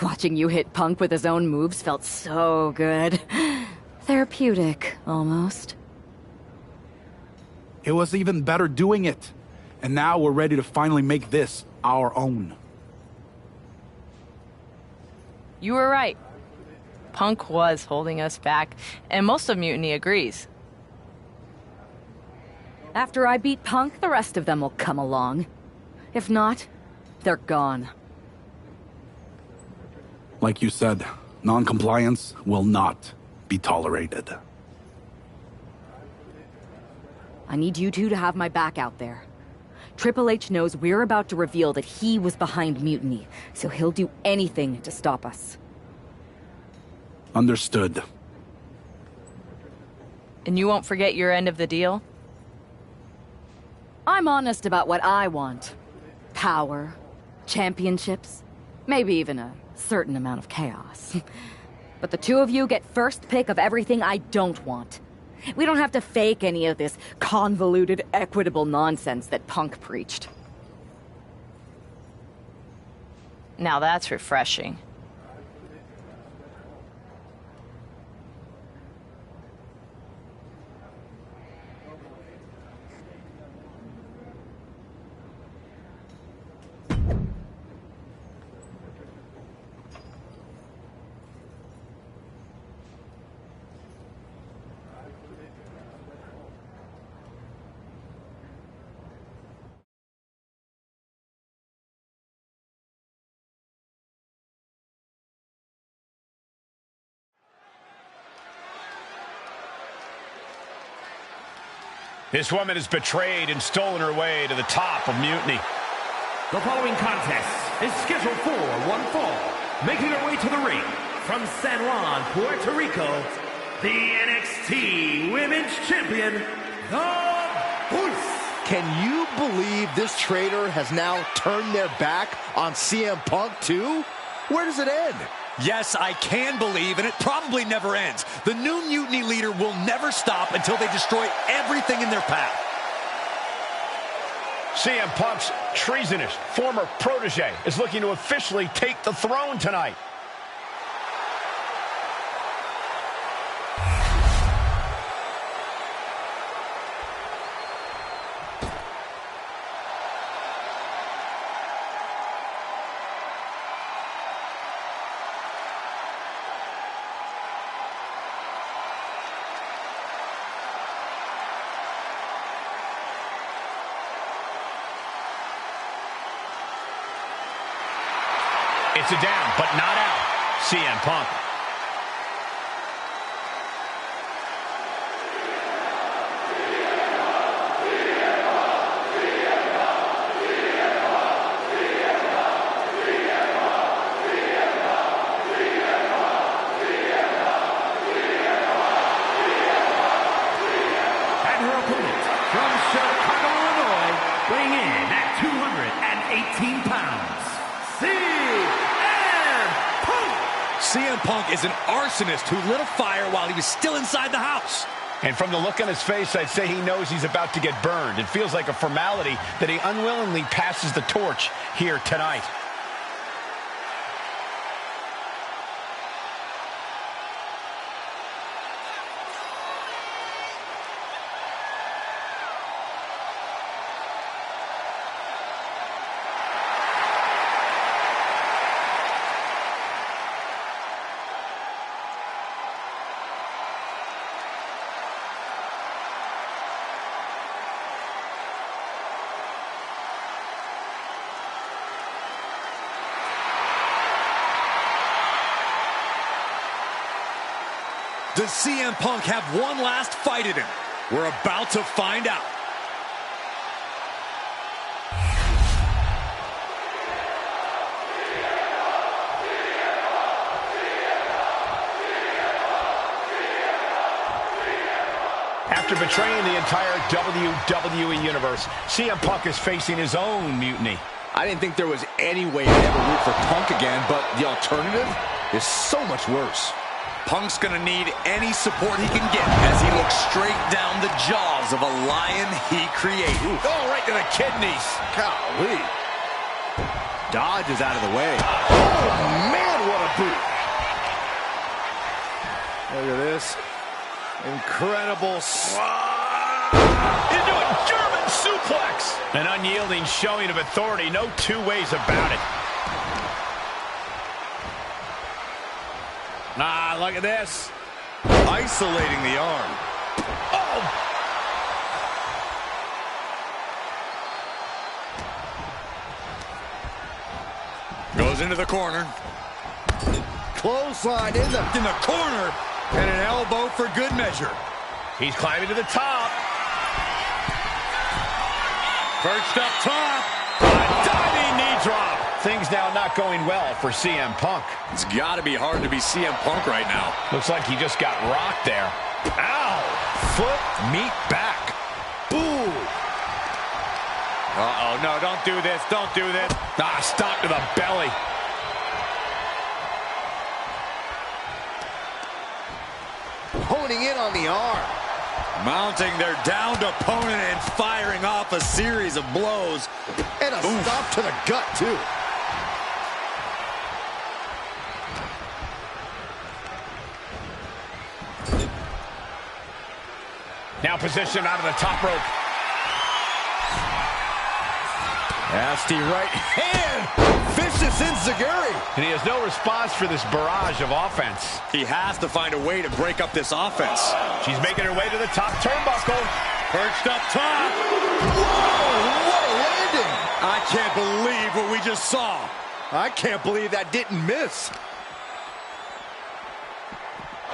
Watching you hit Punk with his own moves felt so good. Therapeutic, almost. It was even better doing it. And now we're ready to finally make this our own. You were right. Punk was holding us back, and most of Mutiny agrees. After I beat Punk, the rest of them will come along. If not, they're gone. Like you said, non-compliance will not be tolerated. I need you two to have my back out there. Triple H knows we're about to reveal that he was behind Mutiny, so he'll do anything to stop us. Understood. And you won't forget your end of the deal? I'm honest about what I want. Power, championships, maybe even a certain amount of chaos. But the two of you get first pick of everything I don't want. We don't have to fake any of this convoluted, equitable nonsense that Punk preached. Now that's refreshing. This woman has betrayed and stolen her way to the top of Mutiny. The following contest is scheduled for one fall. Making her way to the ring from San Juan, Puerto Rico, the NXT Women's Champion, the Voice. Can you believe this traitor has now turned their back on CM Punk too? Where does it end? Yes, I can believe, and it probably never ends. The new Mutiny leader will never stop until they destroy everything in their path. CM Punk's treasonous former protege is looking to officially take the throne tonight. It's a down, but not out. CM Punk. And her opponent from Chicago, Illinois, weighing in at 218 pounds, CM Punk is an arsonist who lit a fire while he was still inside the house. And from the look on his face, I'd say he knows he's about to get burned. It feels like a formality that he unwillingly passes the torch here tonight. Does CM Punk have one last fight in him? We're about to find out. After betraying the entire WWE Universe, CM Punk is facing his own mutiny. I didn't think there was any way I'd ever root for Punk again, but the alternative is so much worse. Punk's gonna need any support he can get as he looks straight down the jaws of a lion he created. Oh, right to the kidneys. Golly. Dodge is out of the way. Oh, man, what a boot. Look at this. Incredible. Into a German suplex. An unyielding showing of authority. No two ways about it. Ah, look at this. Isolating the arm. Oh! Goes into the corner. Clothesline in the corner. And an elbow for good measure. He's climbing to the top. Perched up top. A diving knee drop. Things now not going well for CM Punk. It's got to be hard to be CM Punk right now. Looks like he just got rocked there. Ow! Foot meet back. Ooh! Uh-oh, no, don't do this. Don't do this. Ah, stop to the belly. honing in on the arm. Mounting their downed opponent and firing off a series of blows. And a stop to the gut, too. Now positioned out of the top rope. Nasty right hand. Vicious enziguri. And he has no response for this barrage of offense. He has to find a way to break up this offense. She's making her way to the top turnbuckle. Perched up top. Whoa, what a landing. I can't believe what we just saw. I can't believe that didn't miss.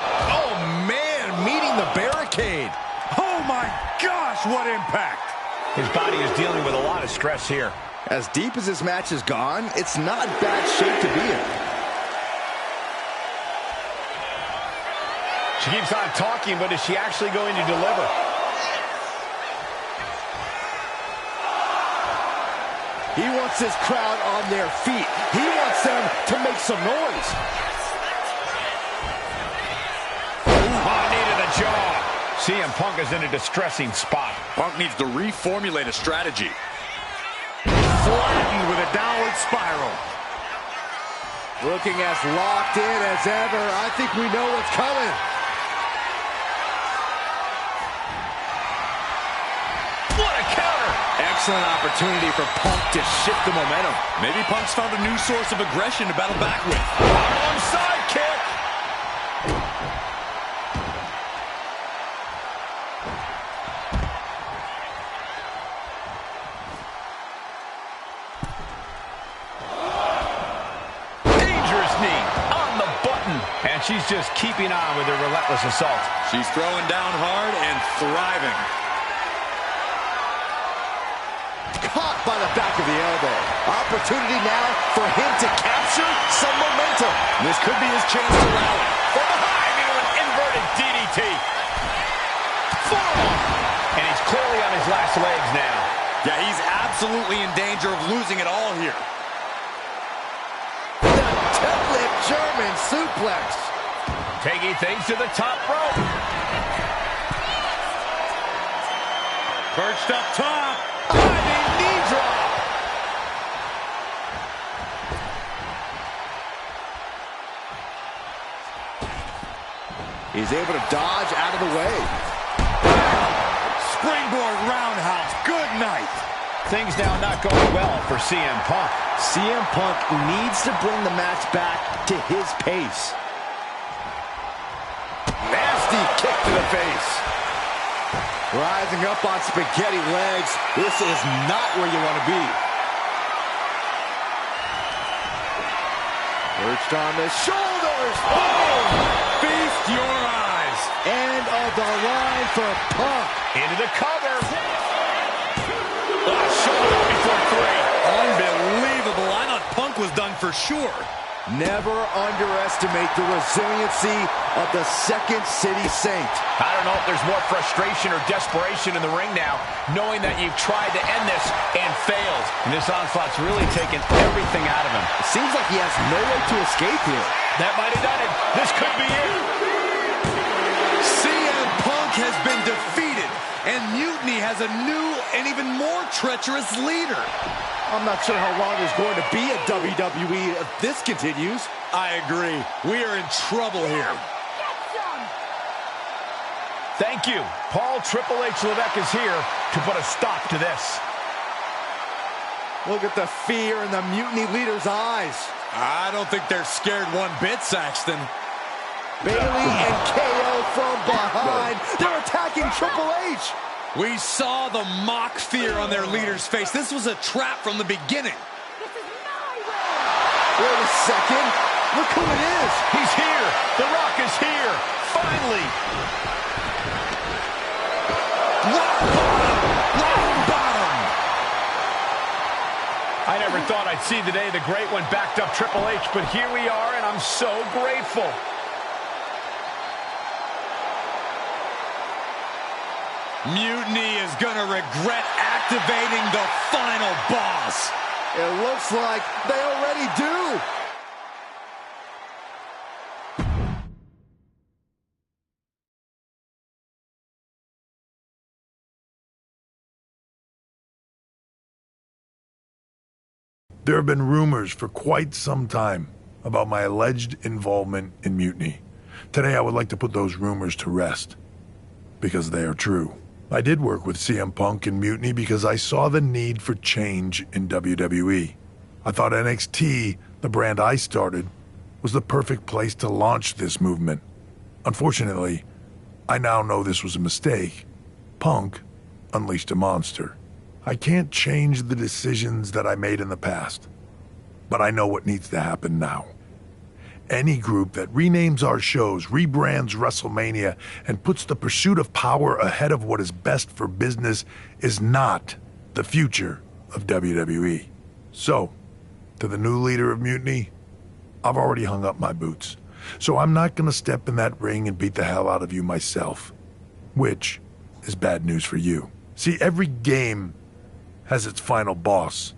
Oh, man, meeting the barricade. Oh, my gosh, what impact! His body is dealing with a lot of stress here. As deep as this match has gone, it's not bad shape to be in. She keeps on talking, but is she actually going to deliver? He wants his crowd on their feet. He wants them to make some noise. Knee to the jaw. CM Punk is in a distressing spot. Punk needs to reformulate a strategy. Flattened with a downward spiral. Looking as locked in as ever. I think we know what's coming. What a counter! Excellent opportunity for Punk to shift the momentum. Maybe Punk's found a new source of aggression to battle back with. Harlem sidekick! Dangerous knee on the button. And she's just keeping on with her relentless assault. She's throwing down hard and thriving. Caught by the back of the elbow. Opportunity now for him to capture some momentum. This could be his chance to rally. From behind into an inverted DDT. Forearm. And he's clearly on his last legs now. Yeah, he's absolutely in danger of losing it all here. The deadlift German suplex. Taking things to the top rope. Perched up top. Diving knee drop. He's able to dodge out of the way. Springboard roundhouse. Good night. Things now not going well for CM Punk. CM Punk needs to bring the match back to his pace. Nasty kick to the face. Rising up on spaghetti legs. This is not where you want to be. Perched on the shoulders. Boom! Feast your eyes. End of the line for Punk. Into the cover. Shoulder before three. Unbelievable. I thought Punk was done for sure. Never underestimate the resiliency of the Second City Saint. I don't know if there's more frustration or desperation in the ring now, knowing that you've tried to end this and failed. And this onslaught's really taken everything out of him. It seems like he has no way to escape here. That might have done it. This could be it. CM Punk has been defeated, and Mutiny has a new and even more treacherous leader. I'm not sure how long there's going to be at WWE if this continues. I agree. We are in trouble here. Thank you. Paul Triple H Levesque is here to put a stop to this. Look at the fear in the Mutiny leader's eyes. I don't think they're scared one bit, Saxton. Bailey and KO from behind. They're attacking Triple H. We saw the mock fear on their leader's face. This was a trap from the beginning. Wait a second. Look who it is. He's here. The Rock is here. Finally. Rock bottom. Rock bottom. I never thought I'd see the day the Great One backed up Triple H, but here we are, and I'm so grateful. Mutiny is going to regret activating the final boss. It looks like they already do. There have been rumors for quite some time about my alleged involvement in Mutiny. Today I would like to put those rumors to rest, because they are true. I did work with CM Punk in Mutiny because I saw the need for change in WWE. I thought NXT, the brand I started, was the perfect place to launch this movement. Unfortunately, I now know this was a mistake. Punk unleashed a monster. I can't change the decisions that I made in the past, but I know what needs to happen now. Any group that renames our shows, rebrands WrestleMania, and puts the pursuit of power ahead of what is best for business is not the future of WWE. So, to the new leader of Mutiny, I've already hung up my boots. So I'm not gonna step in that ring and beat the hell out of you myself. Which is bad news for you. See, every game has its final boss.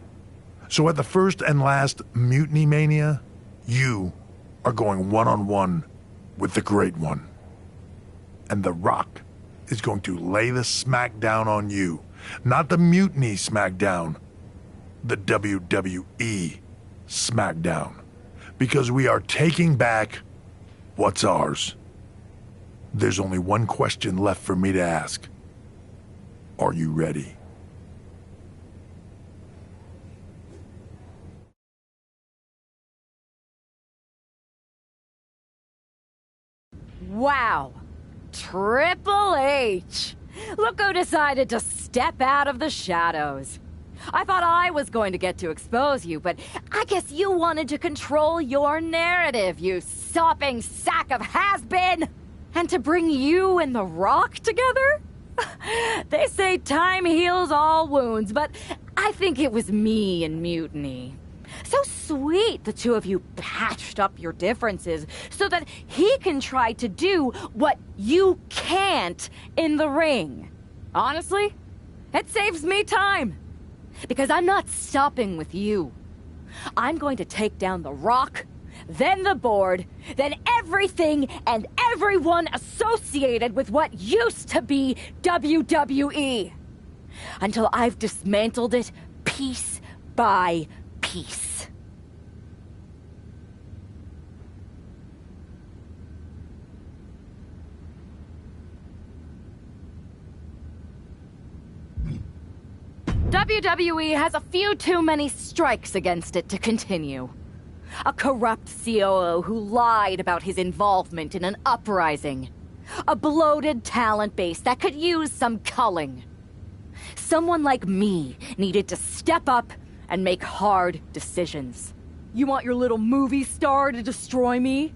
So at the first and last Mutiny Mania, you are going one-on-one with the Great One. And The Rock is going to lay the smackdown on you. Not the Mutiny smackdown, the WWE smackdown. Because we are taking back what's ours. There's only one question left for me to ask. Are you ready? Wow. Triple H. Look who decided to step out of the shadows. I thought I was going to get to expose you, but I guess you wanted to control your narrative, you sopping sack of has-been! And to bring you and The Rock together? They say time heals all wounds, but I think it was me and Mutiny. So sweet the two of you patched up your differences so that he can try to do what you can't in the ring. Honestly, it saves me time. Because I'm not stopping with you. I'm going to take down The Rock, then the board, then everything and everyone associated with what used to be WWE. Until I've dismantled it piece by piece. WWE has a few too many strikes against it to continue. A corrupt COO who lied about his involvement in an uprising. A bloated talent base that could use some culling. Someone like me needed to step up and make hard decisions. You want your little movie star to destroy me?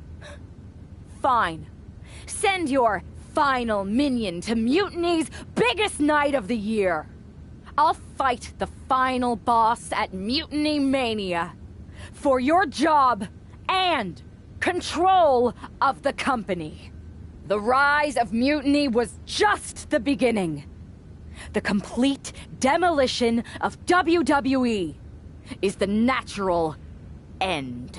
Fine. Send your final minion to Mutiny's biggest night of the year. I'll fight the final boss at Mutiny Mania for your job and control of the company. The rise of Mutiny was just the beginning. The complete demolition of WWE is the natural end.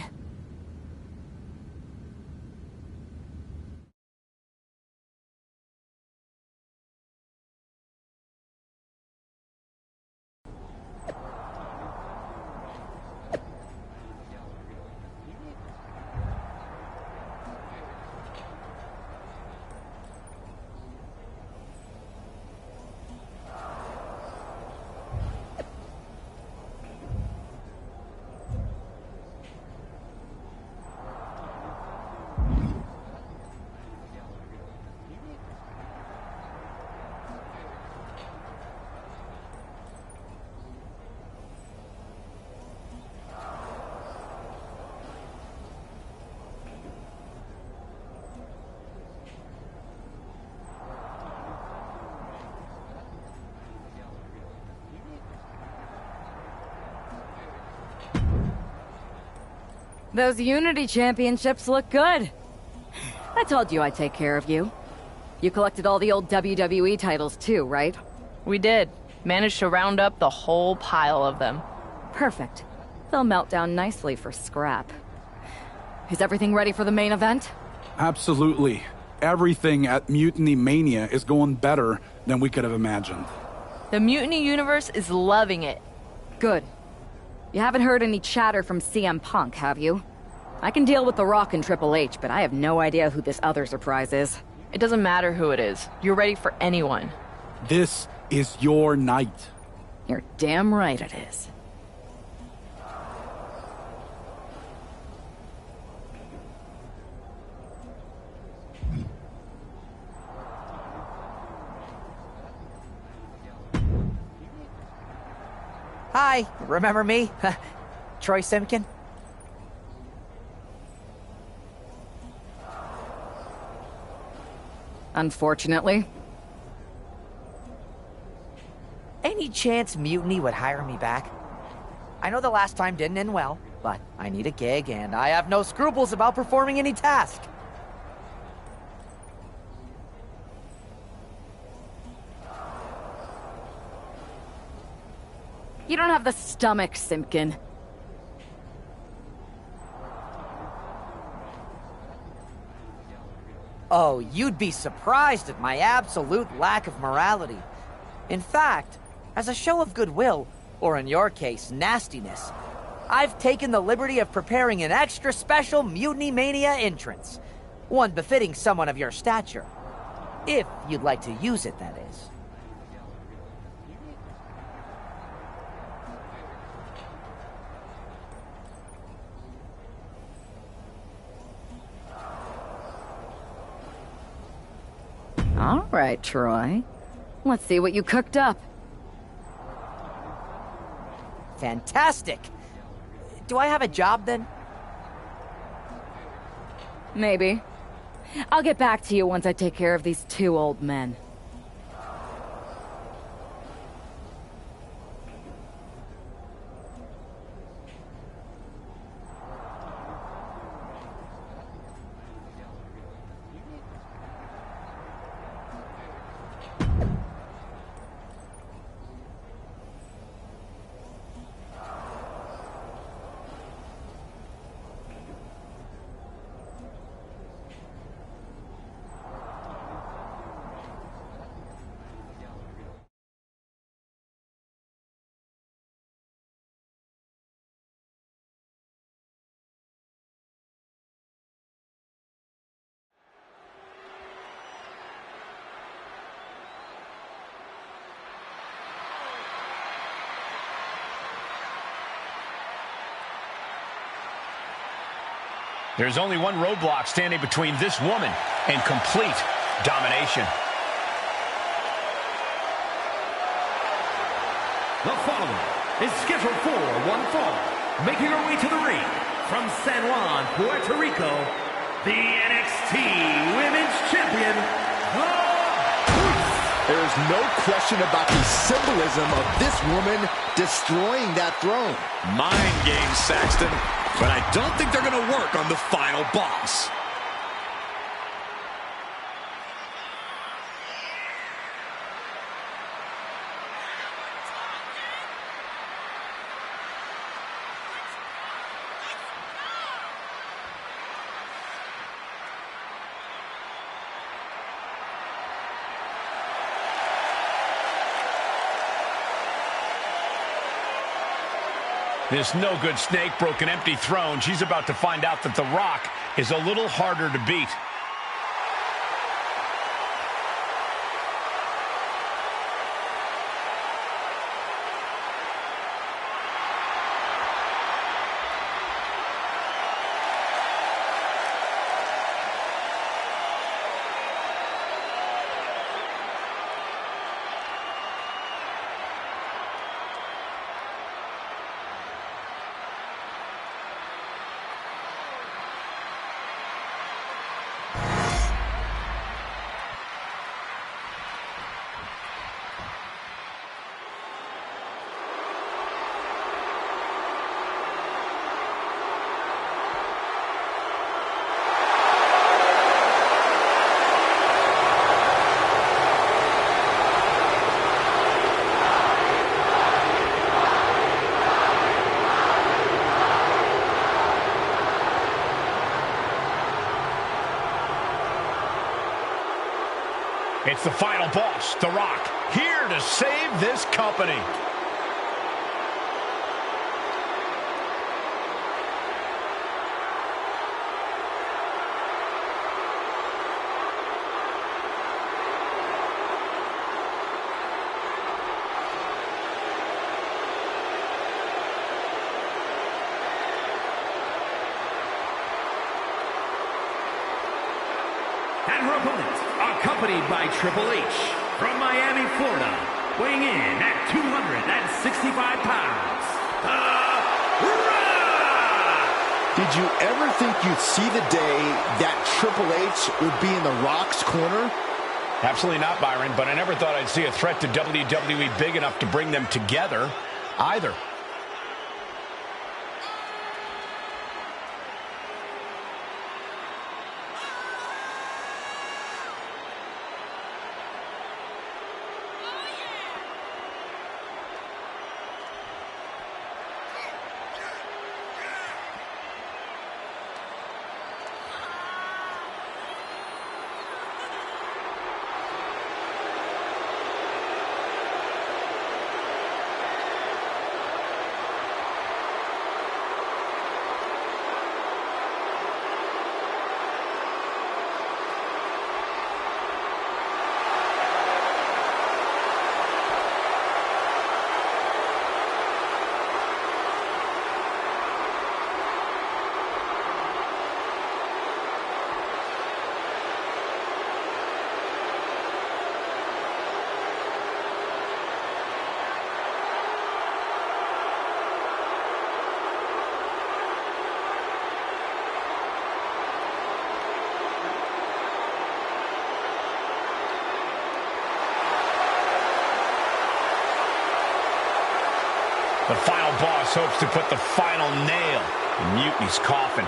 Those Unity championships look good. I told you I'd take care of you. You collected all the old WWE titles too, right? We did. Managed to round up the whole pile of them. Perfect. They'll melt down nicely for scrap. Is everything ready for the main event? Absolutely. Everything at Mutiny Mania is going better than we could have imagined. The Mutiny universe is loving it. Good. You haven't heard any chatter from CM Punk, have you? I can deal with The Rock and Triple H, but I have no idea who this other surprise is. It doesn't matter who it is. You're ready for anyone. This is your night. You're damn right it is. Hi, remember me? Troy Simkin? Unfortunately. Any chance Mutiny would hire me back? I know the last time didn't end well, but I need a gig, and I have no scruples about performing any task. You don't have the stomach, Simpkin. Oh, you'd be surprised at my absolute lack of morality. In fact, as a show of goodwill, or in your case, nastiness, I've taken the liberty of preparing an extra special Mutiny Mania entrance. One befitting someone of your stature. If you'd like to use it, that is. All right, Troy. Let's see what you cooked up. Fantastic! Do I have a job then? Maybe. I'll get back to you once I take care of these two old men. There's only one roadblock standing between this woman and complete domination. The following is scheduled for one fall, making her way to the ring from San Juan, Puerto Rico, the NXT Women's Champion, There is no question about the symbolism of this woman destroying that throne. Mind game, Saxton, but I don't think they're going to work on the final boss. This no-good snake broke an empty throne. She's about to find out that The Rock is a little harder to beat. It's the final boss, The Rock, here to save this company. and her opponent, accompanied by Triple H from Miami, Florida, weighing in at 265 pounds, The Rock! Did you ever think you'd see the day that Triple H would be in The Rock's corner? Absolutely not, Byron, but I never thought I'd see a threat to WWE big enough to bring them together either. The final boss hopes to put the final nail in Mutiny's coffin.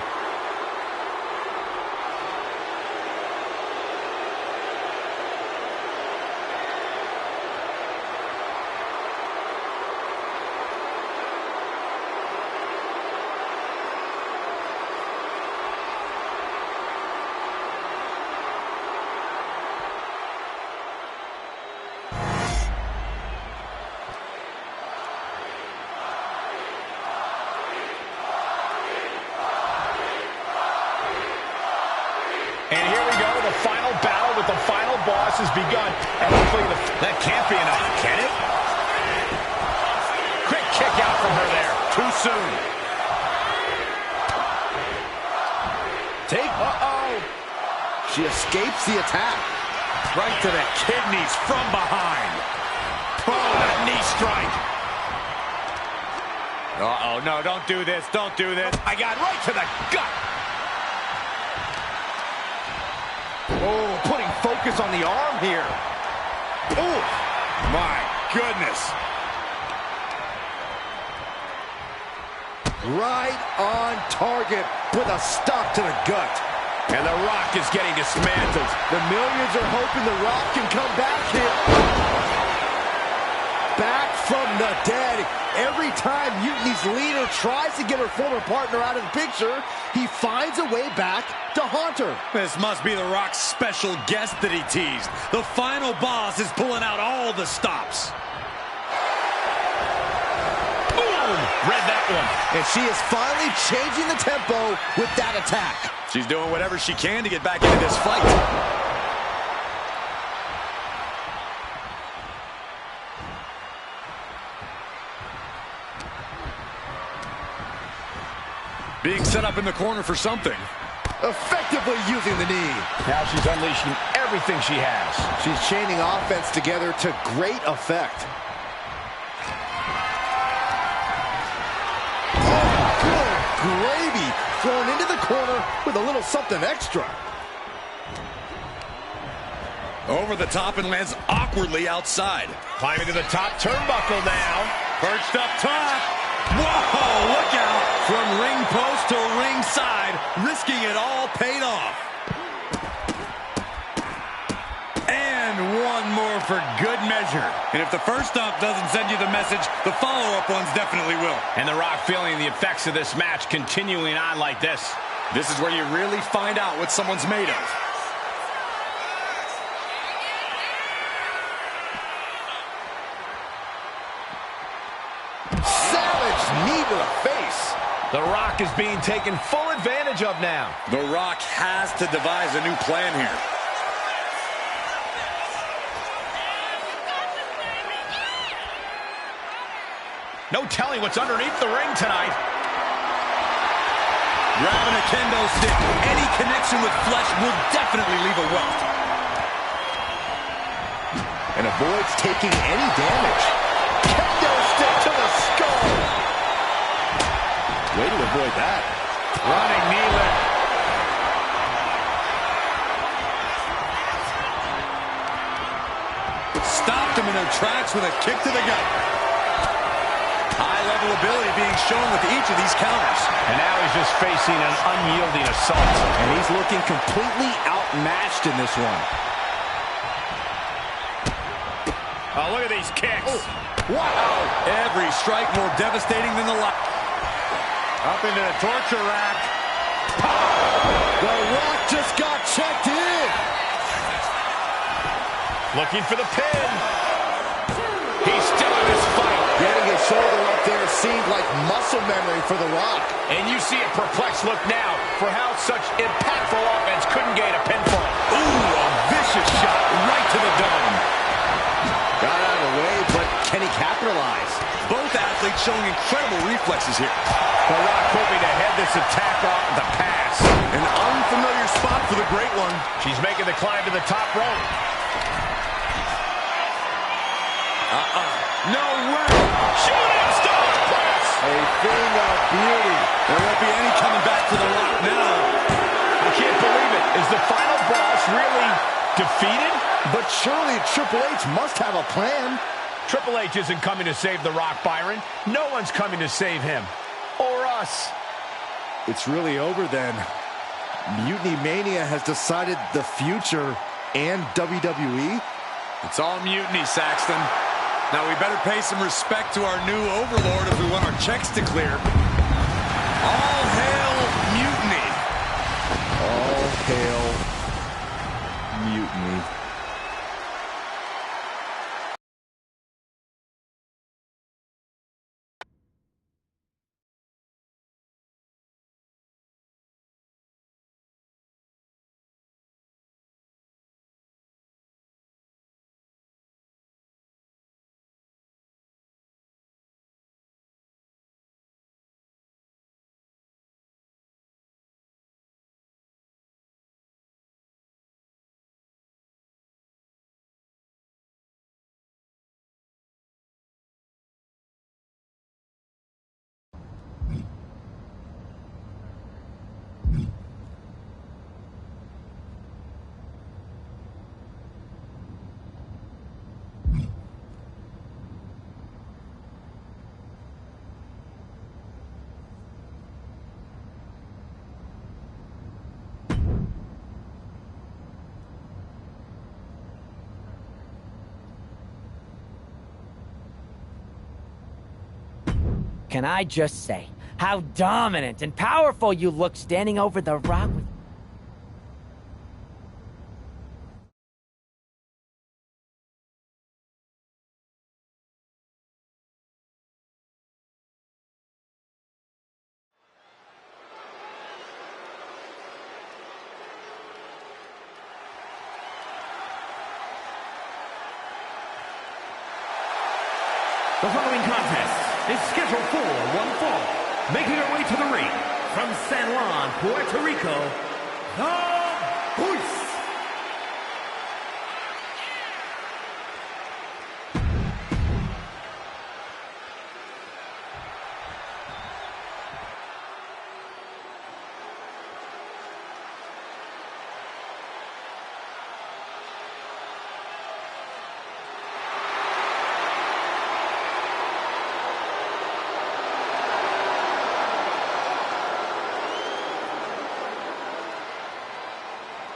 And here we go, the final battle with the final boss has begun. And hopefully that can't be enough, can it? Quick kick out from her there. Too soon. She escapes the attack. Right to the kidneys from behind. Oh, that knee strike. Uh-oh, no, don't do this, don't do this. I got right to the gut. Oh, putting focus on the arm here. Oh, my goodness. Right on target with a stop to the gut. And The Rock is getting dismantled. The millions are hoping The Rock can come back here. Back from the dead. Every time Mutiny's leader tries to get her former partner out of the picture, he finds a way back to haunt her. This must be The Rock's special guest that he teased. The final boss is pulling out all the stops. Boom! Read that one. And she is finally changing the tempo with that attack. She's doing whatever she can to get back into this fight. Being set up in the corner for something. Effectively using the knee. Now she's unleashing everything she has. She's chaining offense together to great effect. Oh, good gravy. Thrown into the corner with a little something extra. Over the top and lands awkwardly outside. Climbing to the top turnbuckle now. Perched up top. Whoa, look out. From ring post to ringside, risking it all paid off. And one more for good measure. And if the first stomp doesn't send you the message, the follow-up ones definitely will. And The Rock feeling the effects of this match continuing on like this. This is where you really find out what someone's made of. Knee to the face. The Rock is being taken full advantage of now. The Rock has to devise a new plan here. No telling what's underneath the ring tonight. Grabbing a kendo stick. Any connection with flesh will definitely leave a welt. And avoids taking any damage. Kendo stick to the skull. Way to avoid that. Running knee lift. in their tracks with a kick to the gut. High-level ability being shown with each of these counters. And now he's just facing an unyielding assault. And he's looking completely outmatched in this one. Oh, look at these kicks. Oh, wow. Every strike more devastating than the last. Up into the torture rack. The Rock just got checked in. Looking for the pin. He's still in this fight. Getting his shoulder up there seemed like muscle memory for The Rock. And you see a perplexed look now for how such impactful offense couldn't gain a pinfall. Ooh, a vicious shot right to the dome. Got out of the way, but can he capitalize? Both athletes showing incredible reflexes here. The Rock hoping to head this attack off the pass. An unfamiliar spot for the Great One. She's making the climb to the top rope. No way! Shooting star press! A thing of beauty. There won't be any coming back for The Rock now. I can't believe it. Is the final boss really defeated? But surely Triple H must have a plan. Triple H isn't coming to save The Rock, Byron. No one's coming to save him. Or us. It's really over then. Mutiny Mania has decided the future and WWE. It's all mutiny, Saxton. Now we better pay some respect to our new overlord if we want our checks to clear. All hail mutiny. All hail mutiny. Can I just say how dominant and powerful you look standing over the Rock with... The following contest is scheduled for one fall. Making her way to the ring from San Juan, Puerto Rico, the Voice.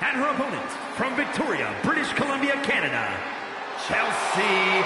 And her opponent, from Victoria, British Columbia, Canada, Chelsea